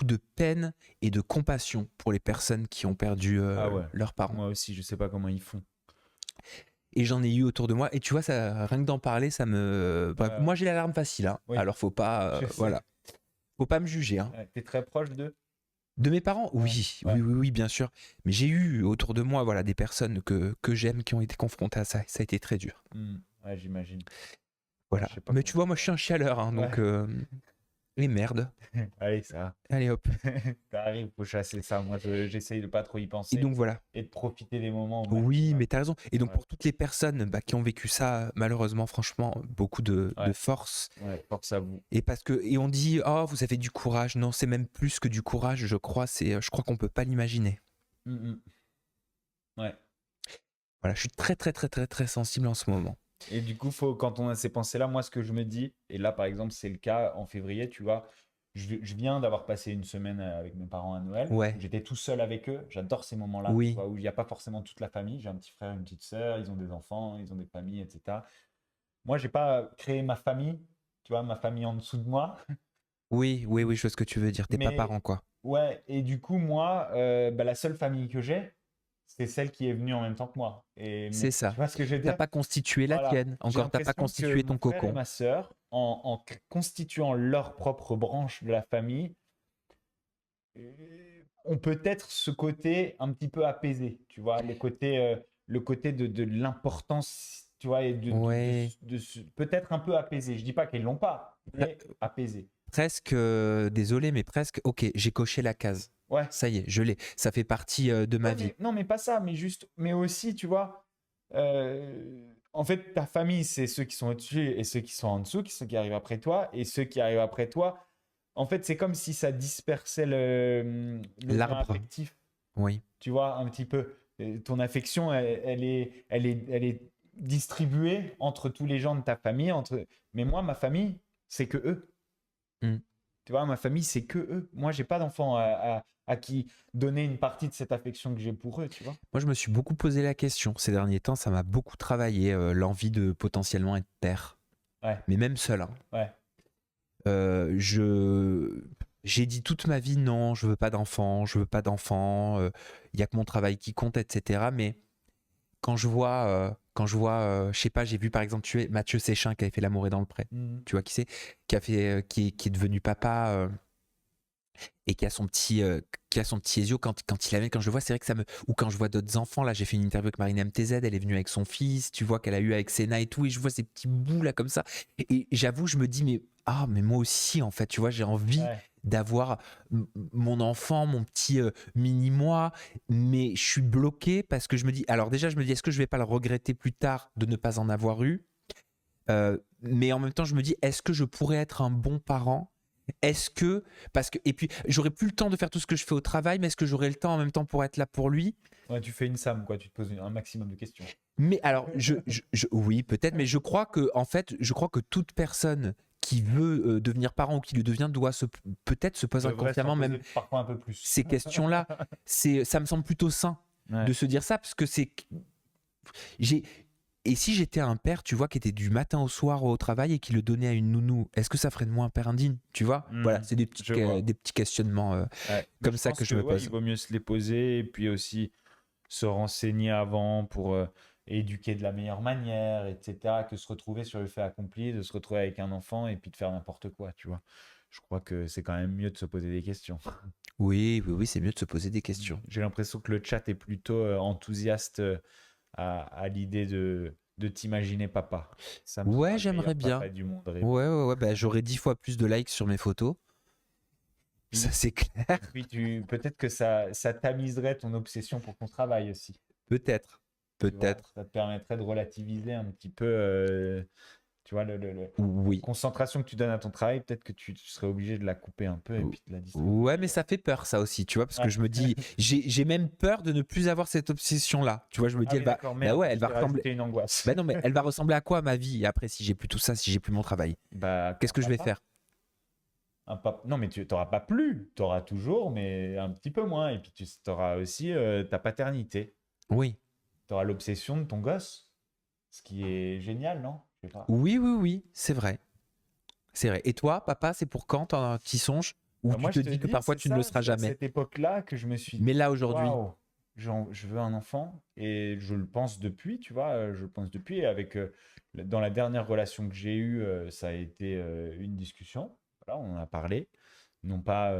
A: de peine et de compassion pour les personnes qui ont perdu
B: Ah ouais.
A: leurs parents.
B: Moi aussi, je sais pas comment ils font.
A: Et j'en ai eu autour de moi. Et tu vois, ça, rien que d'en parler, ça me. Bref,
B: Ouais.
A: moi, j'ai l'alarme facile. Hein.
B: Oui.
A: Alors, faut pas.
B: Je sais.
A: Voilà. Faut pas me juger. Hein.
B: Ouais, t'es très proche d'eux?
A: De mes parents, oui,
B: Ouais.
A: oui, bien sûr. Mais j'ai eu autour de moi, voilà, des personnes que j'aime qui ont été confrontées à ça. Ça a été très dur.
B: Ouais, j'imagine.
A: Voilà.
B: Je sais pas
A: Mais
B: comment
A: tu vois, moi, je suis un chialeur, hein, donc. Et merde.
B: Allez, ça.
A: Allez, hop.
B: Ça arrive, faut chasser ça. Moi, j'essaye de pas trop y
A: Et
B: penser
A: donc, voilà.
B: et de profiter des moments. au max,
A: Oui,
B: quoi.
A: mais t'as raison. Et donc,
B: Ouais.
A: pour toutes les personnes qui ont vécu ça, malheureusement, franchement, beaucoup de
B: Ouais.
A: force.
B: Ouais, force à vous.
A: Et on dit, oh, vous avez du courage. Non, c'est même plus que du courage, je crois. Je crois qu'on peut pas l'imaginer.
B: Ouais.
A: Voilà, je suis très, très, très, très, très sensible en ce moment.
B: Et du coup, quand on a ces pensées-là, moi, ce que je me dis, et là, par exemple, c'est le cas en février, tu vois, je viens d'avoir passé une semaine avec mes parents à Noël.
A: Ouais.
B: J'étais tout seul avec eux. J'adore ces moments-là,
A: Oui.
B: tu vois, où il n'y a pas forcément toute la famille. J'ai un petit frère, une petite sœur, ils ont des enfants, ils ont des familles, etc. Moi, j'ai pas créé ma famille, tu vois, ma famille en dessous de moi.
A: Oui, je vois ce que tu veux dire. T'es pas
B: Mais
A: parent, quoi.
B: ouais, et du coup, moi, la seule famille que j'ai, c'est celle qui est venue en même temps que moi.
A: C'est ça.
B: Tu vois ce que je veux
A: T'as
B: dire?
A: pas constitué la
B: Voilà.
A: tienne.
B: J'ai
A: Encore, t'as pas
B: l'impression
A: constitué
B: que
A: ton
B: mon frère et
A: cocon.
B: ma sœur, en constituant leur propre branche de la famille, ont peut-être ce côté un petit peu apaisé, tu vois, le côté de l'importance, tu vois, et
A: Ouais.
B: peut-être un peu apaisé. Je dis pas qu'ils l'ont pas, mais apaisé.
A: Presque, désolé, mais presque, ok, j'ai coché la case.
B: Ouais.
A: Ça y est, je l'ai. Ça fait partie de ma
B: Ouais,
A: vie.
B: non, mais pas ça, mais aussi, tu vois, en fait, ta famille, c'est ceux qui sont au-dessus et ceux qui sont en dessous, ceux qui arrivent après toi, et ceux qui arrivent après toi. En fait, c'est comme si ça dispersait le lien
A: L'arbre.
B: affectif,
A: Oui.
B: tu vois, un petit peu. Ton affection, elle est distribuée entre tous les gens de ta famille. Mais moi, ma famille, c'est que eux. Tu vois, ma famille, c'est que eux. Moi, j'ai pas d'enfant à qui donner une partie de cette affection que j'ai pour eux, tu vois.
A: Moi, je me suis beaucoup posé la question. Ces derniers temps, ça m'a beaucoup travaillé, l'envie de potentiellement être père.
B: Ouais.
A: Mais même seul. Hein.
B: Ouais.
A: J'ai dit toute ma vie, non, je veux pas d'enfant, il y a que mon travail qui compte, etc. Mais quand je vois, je sais pas, j'ai vu par exemple Mathieu Séchin qui avait fait L'amour est dans le pré. Tu vois qui c'est, qui est devenu papa. et qui a son petit Ezio quand il amène, quand je le vois, c'est vrai que ça me. Ou quand je vois d'autres enfants, là, j'ai fait une interview avec Marine MTZ, elle est venue avec son fils, tu vois qu'elle a eu avec Senna et tout, et je vois ces petits bouts là comme ça. Et j'avoue, je me dis, mais moi aussi, en fait, tu vois, j'ai envie
B: Ouais.
A: d'avoir mon enfant, mon petit mini-moi, mais je suis bloqué parce que je me dis, alors déjà, je me dis, est-ce que je vais pas le regretter plus tard de ne pas en avoir eu? Mais en même temps, je me dis, est-ce que je pourrais être un bon parent? Est-ce que, parce que, et puis, j'aurais plus le temps de faire tout ce que je fais au travail, mais est-ce que j'aurais le temps en même temps pour être là pour lui?
B: Ouais, tu fais une SAM, quoi. Tu te poses un maximum de questions.
A: Mais alors, oui, peut-être, mais je crois que, en fait, je crois que toute personne qui veut devenir parent ou qui le devient doit peut-être se poser
B: Devrait s'en
A: inconsciemment
B: poser
A: même
B: parfois un peu plus.
A: ces questions-là. Ça me semble plutôt sain
B: Ouais.
A: de se dire ça, parce que j'ai. Et si j'étais un père, tu vois, qui était du matin au soir au travail et qui le donnait à une nounou, est-ce que ça ferait de moi un père indigne, tu vois? Voilà, c'est des
B: je vois.
A: petits questionnements
B: Ouais. Mais
A: comme
B: je
A: ça
B: pense
A: que je me
B: ouais,
A: pose.
B: il vaut mieux se les poser et puis aussi se renseigner avant pour éduquer de la meilleure manière, etc. Que se retrouver sur le fait accompli, de se retrouver avec un enfant et puis de faire n'importe quoi, tu vois. Je crois que c'est quand même mieux de se poser des questions.
A: Oui, oui, oui, c'est mieux de se poser des questions.
B: J'ai l'impression que le chat est plutôt enthousiaste à l'idée de t'imaginer papa. Ça me
A: Ouais,
B: sera le
A: j'aimerais
B: meilleur
A: bien.
B: papa du monde.
A: Ouais, ouais, ouais, bah, j'aurais 10 fois plus de likes sur mes photos. Ça, c'est clair.
B: Puis peut-être que ça tamiserait ton obsession pour ton travail aussi.
A: Peut-être.
B: Tu vois,
A: Peut-être.
B: ça te permettrait de relativiser un petit peu, tu vois, la
A: Oui.
B: concentration que tu donnes à ton travail. Peut-être que tu serais obligé de la couper un peu et puis de la distribuer.
A: Ouais, mais ça fait peur, ça aussi, tu vois, parce que
B: Ouais.
A: je me dis, j'ai même peur de ne plus avoir cette obsession-là. Tu vois, je me dis,
B: Ah oui, d'accord,
A: bah
B: merde,
A: ouais, elle va
B: j'ai
A: ressembler.
B: rajouté une angoisse.
A: Bah non, mais elle va ressembler à quoi ma vie? Et après, si j'ai plus tout ça, si j'ai plus mon travail,
B: Bah,
A: qu'est-ce que je vais
B: papa.
A: faire?
B: Non, mais tu n'auras pas plus. Tu auras toujours, mais un petit peu moins. Et puis tu auras aussi ta paternité.
A: Oui.
B: Tu auras l'obsession de ton gosse. Ce qui est génial, non? Je sais pas.
A: Oui, oui, oui, c'est vrai. C'est vrai. Et toi, papa, c'est pour quand t'y songes? Ou tu
B: Moi,
A: te
B: je te
A: dis que
B: dis,
A: parfois
B: c'est
A: tu ne le
B: ça.
A: seras
B: C'est à
A: jamais?
B: cette époque-là que je me suis
A: Mais
B: dit,
A: là, aujourd'hui,
B: waouh, je veux un enfant. Et je le pense depuis, tu vois. Je le pense depuis. Dans la dernière relation que j'ai eue, ça a été une discussion. Voilà, on en a parlé. Non pas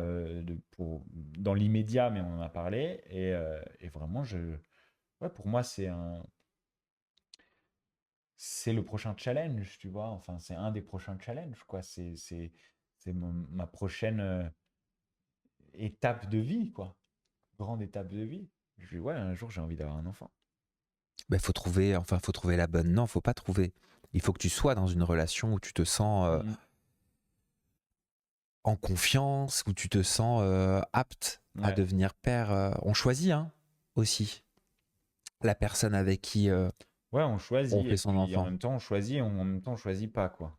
B: dans l'immédiat, mais on en a parlé. Et vraiment, ouais, pour moi, c'est le prochain challenge, tu vois. Enfin, c'est un des prochains challenges, quoi. Ma prochaine étape de vie, quoi. Grande étape de vie. Ouais, un jour, j'ai envie d'avoir un enfant.
A: faut trouver la bonne. Non, faut pas trouver. Il faut que tu sois dans une relation où tu te sens
B: Mhm.
A: en confiance, où tu te sens apte à
B: Ouais.
A: devenir père. On choisit, hein, aussi la personne avec qui
B: Ouais, on choisit.
A: on
B: Et
A: fait son
B: puis, en
A: enfant.
B: même temps, on choisit. En même temps, on choisit pas, quoi.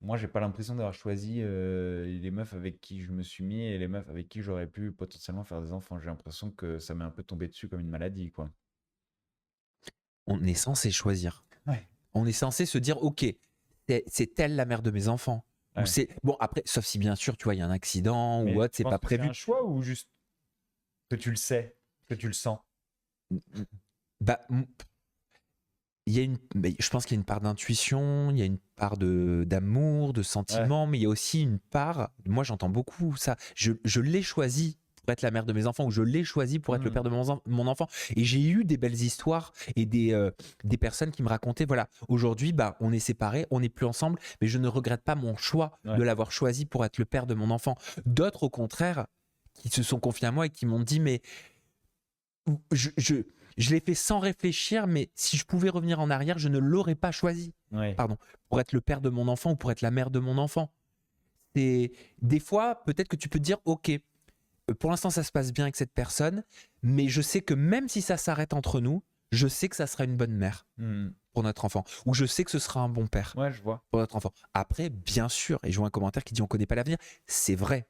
B: Moi, j'ai pas l'impression d'avoir choisi les meufs avec qui je me suis mis et les meufs avec qui j'aurais pu potentiellement faire des enfants. J'ai l'impression que ça m'est un peu tombé dessus comme une maladie, quoi.
A: On est censé choisir.
B: Ouais.
A: On est censé se dire, ok, c'est elle la mère de mes enfants. Ou
B: Ouais.
A: c'est bon après, sauf si bien sûr, tu vois, il y a un accident
B: Mais
A: ou autre,
B: tu
A: c'est
B: penses
A: pas
B: que c'est
A: prévu.
B: un choix ou juste que tu le sais, que tu le sens?
A: Bah, il y a mais je pense qu'il y a une part d'intuition, il y a une part d'amour, de
B: Ouais.
A: sentiment, mais il y a aussi une part. Moi, j'entends beaucoup ça. Je l'ai choisi pour être la mère de mes enfants ou je l'ai choisi pour être le
B: Hmm.
A: père de mon enfant. Et j'ai eu des belles histoires et des personnes qui me racontaient voilà, aujourd'hui, bah, on est séparés, on n'est plus ensemble, mais je ne regrette pas mon choix
B: Ouais.
A: de l'avoir choisi pour être le père de mon enfant. D'autres, au contraire, qui se sont confiés à moi et qui m'ont dit mais je l'ai fait sans réfléchir, mais si je pouvais revenir en arrière, je ne l'aurais pas choisi.
B: Ouais.
A: Pardon, pour être le père de mon enfant ou pour être la mère de mon enfant. Et des fois, peut-être que tu peux te dire, ok, pour l'instant ça se passe bien avec cette personne, mais je sais que même si ça s'arrête entre nous, je sais que ça sera une bonne mère
B: Hmm.
A: pour notre enfant, ou je sais que ce sera un bon père
B: Ouais, je vois.
A: pour notre enfant. Après, bien sûr, et je vois un commentaire qui dit on connaît pas l'avenir, c'est vrai.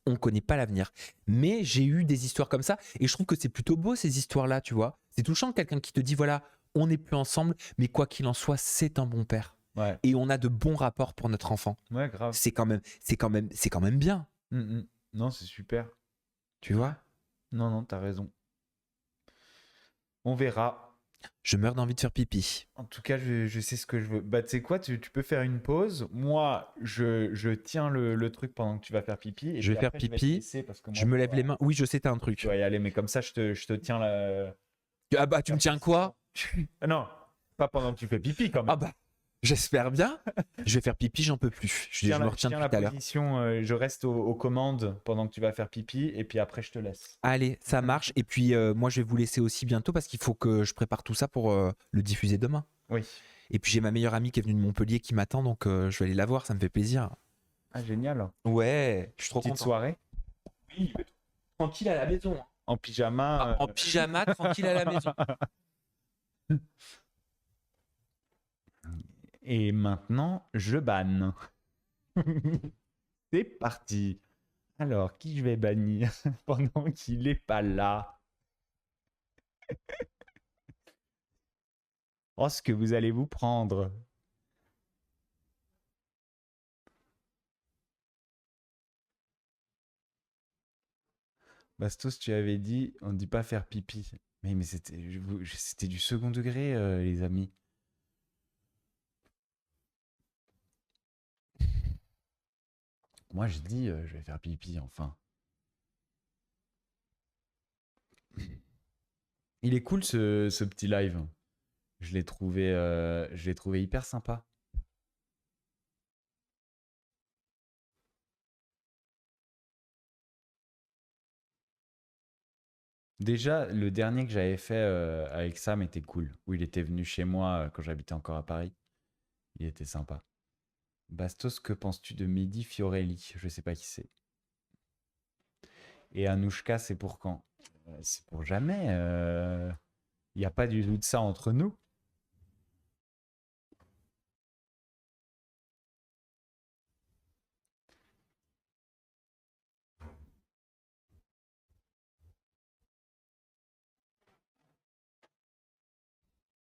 A: On ne connaît pas l'avenir. Mais j'ai eu des histoires comme ça et je trouve que c'est plutôt beau ces histoires-là, tu vois. C'est touchant quelqu'un qui te dit voilà, on n'est plus ensemble, mais quoi qu'il en soit, c'est un bon père.
B: Ouais.
A: Et on a de bons rapports pour notre enfant.
B: Ouais, grave.
A: C'est quand même bien,
B: Hmm. Non, c'est super.
A: tu vois.
B: Non, non, t'as raison. On verra.
A: Je meurs d'envie de faire pipi.
B: En tout cas, je sais ce que je veux. Bah, tu sais quoi, tu peux faire une pause. Moi, je tiens le truc pendant que tu vas faire pipi. Et
A: Je vais
B: puis
A: faire
B: après, je vais te
A: pipi.
B: laisser parce que moi,
A: Je me lève les mains. Oui, je sais, t'as un
B: je
A: truc.
B: dois y aller. Mais comme ça, je te tiens la.
A: Ah bah, tu me tiens quoi?
B: Ah non, pas pendant que tu fais pipi quand même.
A: Ah bah, j'espère bien. Je vais faire pipi, j'en peux plus. Je me
B: Je
A: retiens
B: tiens
A: depuis
B: la
A: tout à l'heure.
B: position, je reste aux commandes pendant que tu vas faire pipi. Et puis après, je te laisse.
A: Allez, ça marche. Et puis, moi, je vais vous laisser aussi bientôt parce qu'il faut que je prépare tout ça pour le diffuser demain.
B: Oui.
A: Et puis, j'ai ma meilleure amie qui est venue de Montpellier qui m'attend, donc je vais aller la voir, ça me fait plaisir.
B: Ah, génial.
A: Ouais, je suis trop
B: Petite
A: content.
B: soirée.
A: Oui, tranquille à la maison.
B: En pyjama.
A: En pyjama, tranquille à la maison.
B: Et maintenant, je banne. C'est parti. Alors, qui je vais bannir pendant qu'il n'est pas là? Oh, ce que vous allez vous prendre. Bastos, tu avais dit, on ne dit pas faire pipi. Mais c'était du second degré, les amis. Moi, je dis, je vais faire pipi, enfin. Il est cool ce petit live. Je l'ai trouvé hyper sympa. Déjà, le dernier que j'avais fait avec Sam était cool. Où il était venu chez moi quand j'habitais encore à Paris. Il était sympa. Bastos, que penses-tu de Mehdi Fiorelli? Je sais pas qui c'est. Et Anouchka, c'est pour quand? C'est pour jamais. Il n'y a pas du tout de ça entre nous.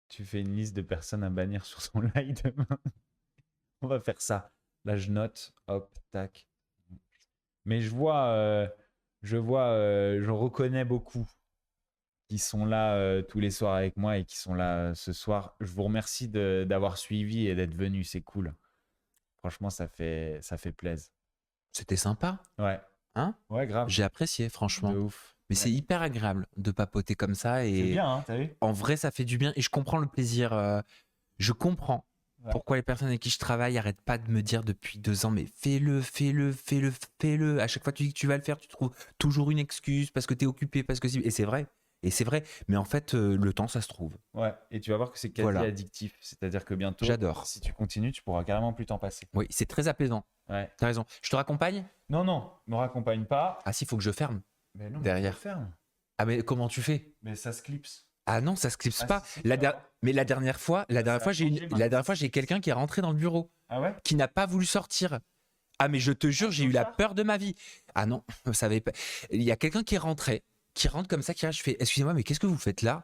B: Tu fais une liste de personnes à bannir sur son live demain. On va faire ça. Là, je note. Hop, tac. Mais je reconnais beaucoup qui sont là tous les soirs avec moi et qui sont là ce soir. Je vous remercie d'avoir suivi et d'être venu. C'est cool. Franchement, ça fait plaisir.
A: C'était sympa,
B: Ouais.
A: hein?
B: Ouais, grave.
A: J'ai apprécié, franchement.
B: De ouf.
A: Mais c'est hyper agréable de papoter comme ça.
B: C'est
A: Et
B: bien, hein, t'as vu?
A: en vrai, ça fait du bien. Et je comprends le plaisir. Je comprends
B: Ouais.
A: pourquoi les personnes avec qui je travaille n'arrêtent pas de me dire depuis 2 ans, mais fais-le, fais-le, fais-le, fais-le. À chaque fois que tu dis que tu vas le faire, tu trouves toujours une excuse parce que tu es occupé, parce que si. Et c'est vrai. Et c'est vrai. Mais en fait, le temps, ça se trouve.
B: Ouais. Et tu vas voir que c'est quasi
A: Voilà.
B: addictif. C'est-à-dire que bientôt,
A: J'adore.
B: si tu continues, tu pourras carrément plus t'en passer.
A: Oui, c'est très apaisant.
B: Ouais.
A: T'as raison. Je te raccompagne?
B: Non, non, me raccompagne pas.
A: Ah si, faut que je ferme.
B: Mais non,
A: Derrière.
B: mais ferme.
A: Ah mais comment tu fais?
B: Mais ça se clipse.
A: Ah non, ça se clipse
B: Ah,
A: pas.
B: si, tu vas voir.
A: Mais la dernière fois,
B: Ça a changé,
A: la
B: maintenant,
A: dernière fois,
B: ça
A: j'ai
B: se
A: quelqu'un qui est rentré dans le bureau,
B: Ah ouais?
A: qui n'a pas voulu sortir. Ah mais je te jure, j'ai eu la
B: clochard?
A: peur de ma vie. Ah non, vous savez pas. Il y a quelqu'un qui est rentré, qui rentre comme ça, qui reste. Je fais, excusez-moi, mais qu'est-ce que vous faites là?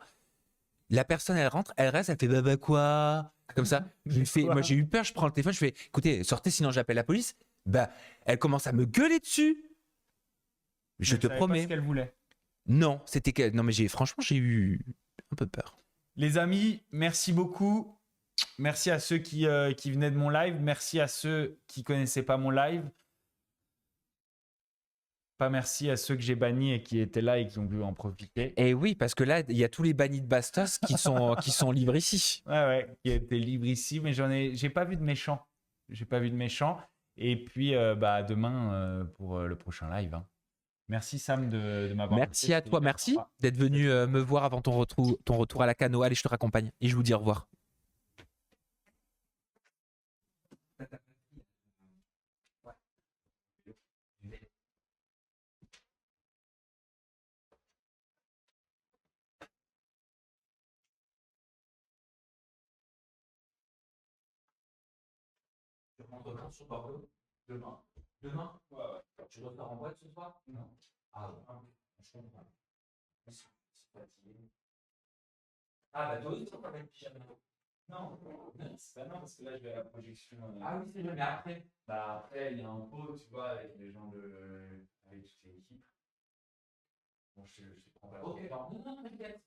A: La personne, elle rentre, elle reste, elle fait bah quoi? Comme ça. Je lui fais,
B: Quoi?
A: moi j'ai eu peur, je prends le téléphone, je fais, écoutez, sortez sinon j'appelle la police. Bah, elle commence à me gueuler dessus. Je
B: Mais
A: te
B: savais pas
A: promets.
B: ce qu'elle voulait.
A: Non, c'était que. Non mais franchement, j'ai eu un peu peur.
B: Les amis, merci beaucoup. Merci à ceux qui venaient de mon live. Merci à ceux qui connaissaient pas mon live. Pas merci à ceux que j'ai bannis et qui étaient là et qui ont voulu en profiter.
A: Et oui, parce que là, il y a tous les bannis de Bastos qui sont libres ici.
B: Ouais, ouais, qui étaient libres ici, mais j'ai pas vu de méchants. J'ai pas vu de méchants. Et puis, bah, demain pour le prochain live. Hein. Merci Sam de m'avoir.
A: Merci à toi, merci d'être venu me voir avant ton retour à la cano. Allez, je te raccompagne et je vous dis au revoir. Tu rentres quand sur Bordeaux? Demain. Demain? Ouais, ouais. Tu repars en boîte ce soir? Non. Ah bon, je comprends. C'est fatigué. Ah bah toi aussi, tu vas mettre pyjama. Non, c'est pas non, parce que là, je vais à la projection. Ah oui, c'est vrai, mais après? Bah après, il y a un pot, tu vois, avec les gens avec toute l'équipe. Bon, je te prends pas. Ok, non, non, t'inquiète.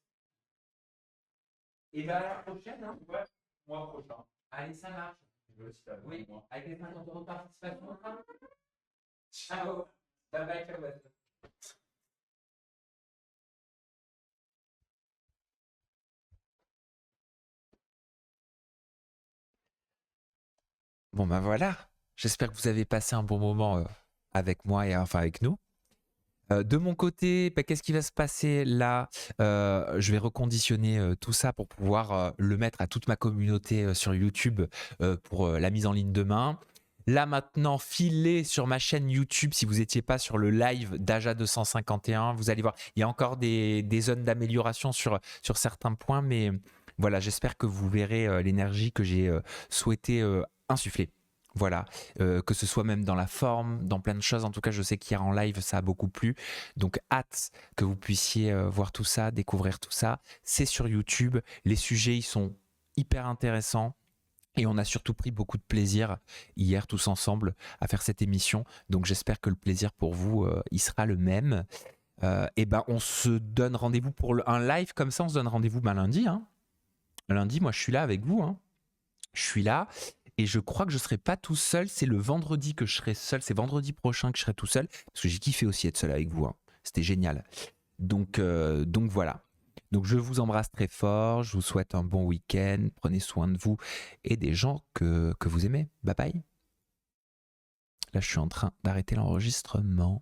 A: Et bien à la prochaine. Hein.
B: Ouais, mois prochain.
A: Allez, ça marche.
B: Je veux aussi la voir,
A: Oui,
B: moi.
A: avec les 50 € de participation. Ciao. Bye bye, ciao. Bon, ben voilà. J'espère que vous avez passé un bon moment avec moi et enfin avec nous. De mon côté, bah, qu'est-ce qui va se passer là? Je vais reconditionner tout ça pour pouvoir le mettre à toute ma communauté sur YouTube pour la mise en ligne demain. Là maintenant, filez sur ma chaîne YouTube si vous n'étiez pas sur le live d'Aja 251. Vous allez voir, il y a encore des zones d'amélioration sur certains points, mais voilà, j'espère que vous verrez l'énergie que j'ai souhaité insuffler. Voilà, que ce soit même dans la forme, dans plein de choses. En tout cas, je sais qu'hier en live, ça a beaucoup plu. Donc, hâte que vous puissiez voir tout ça, découvrir tout ça. C'est sur YouTube. Les sujets, ils sont hyper intéressants. Et on a surtout pris beaucoup de plaisir hier tous ensemble à faire cette émission. Donc, j'espère que le plaisir pour vous, il sera le même. Et ben, on se donne rendez-vous pour un live comme ça. On se donne rendez-vous lundi. Hein. Lundi, moi, je suis là avec vous. Hein. Je suis là. Et je crois que je ne serai pas tout seul. C'est le vendredi que je serai seul. C'est vendredi prochain que je serai tout seul. Parce que j'ai kiffé aussi être seul avec vous. Hein. C'était génial. Donc voilà. Donc je vous embrasse très fort. Je vous souhaite un bon week-end. Prenez soin de vous et des gens que vous aimez. Bye bye. Là, je suis en train d'arrêter l'enregistrement.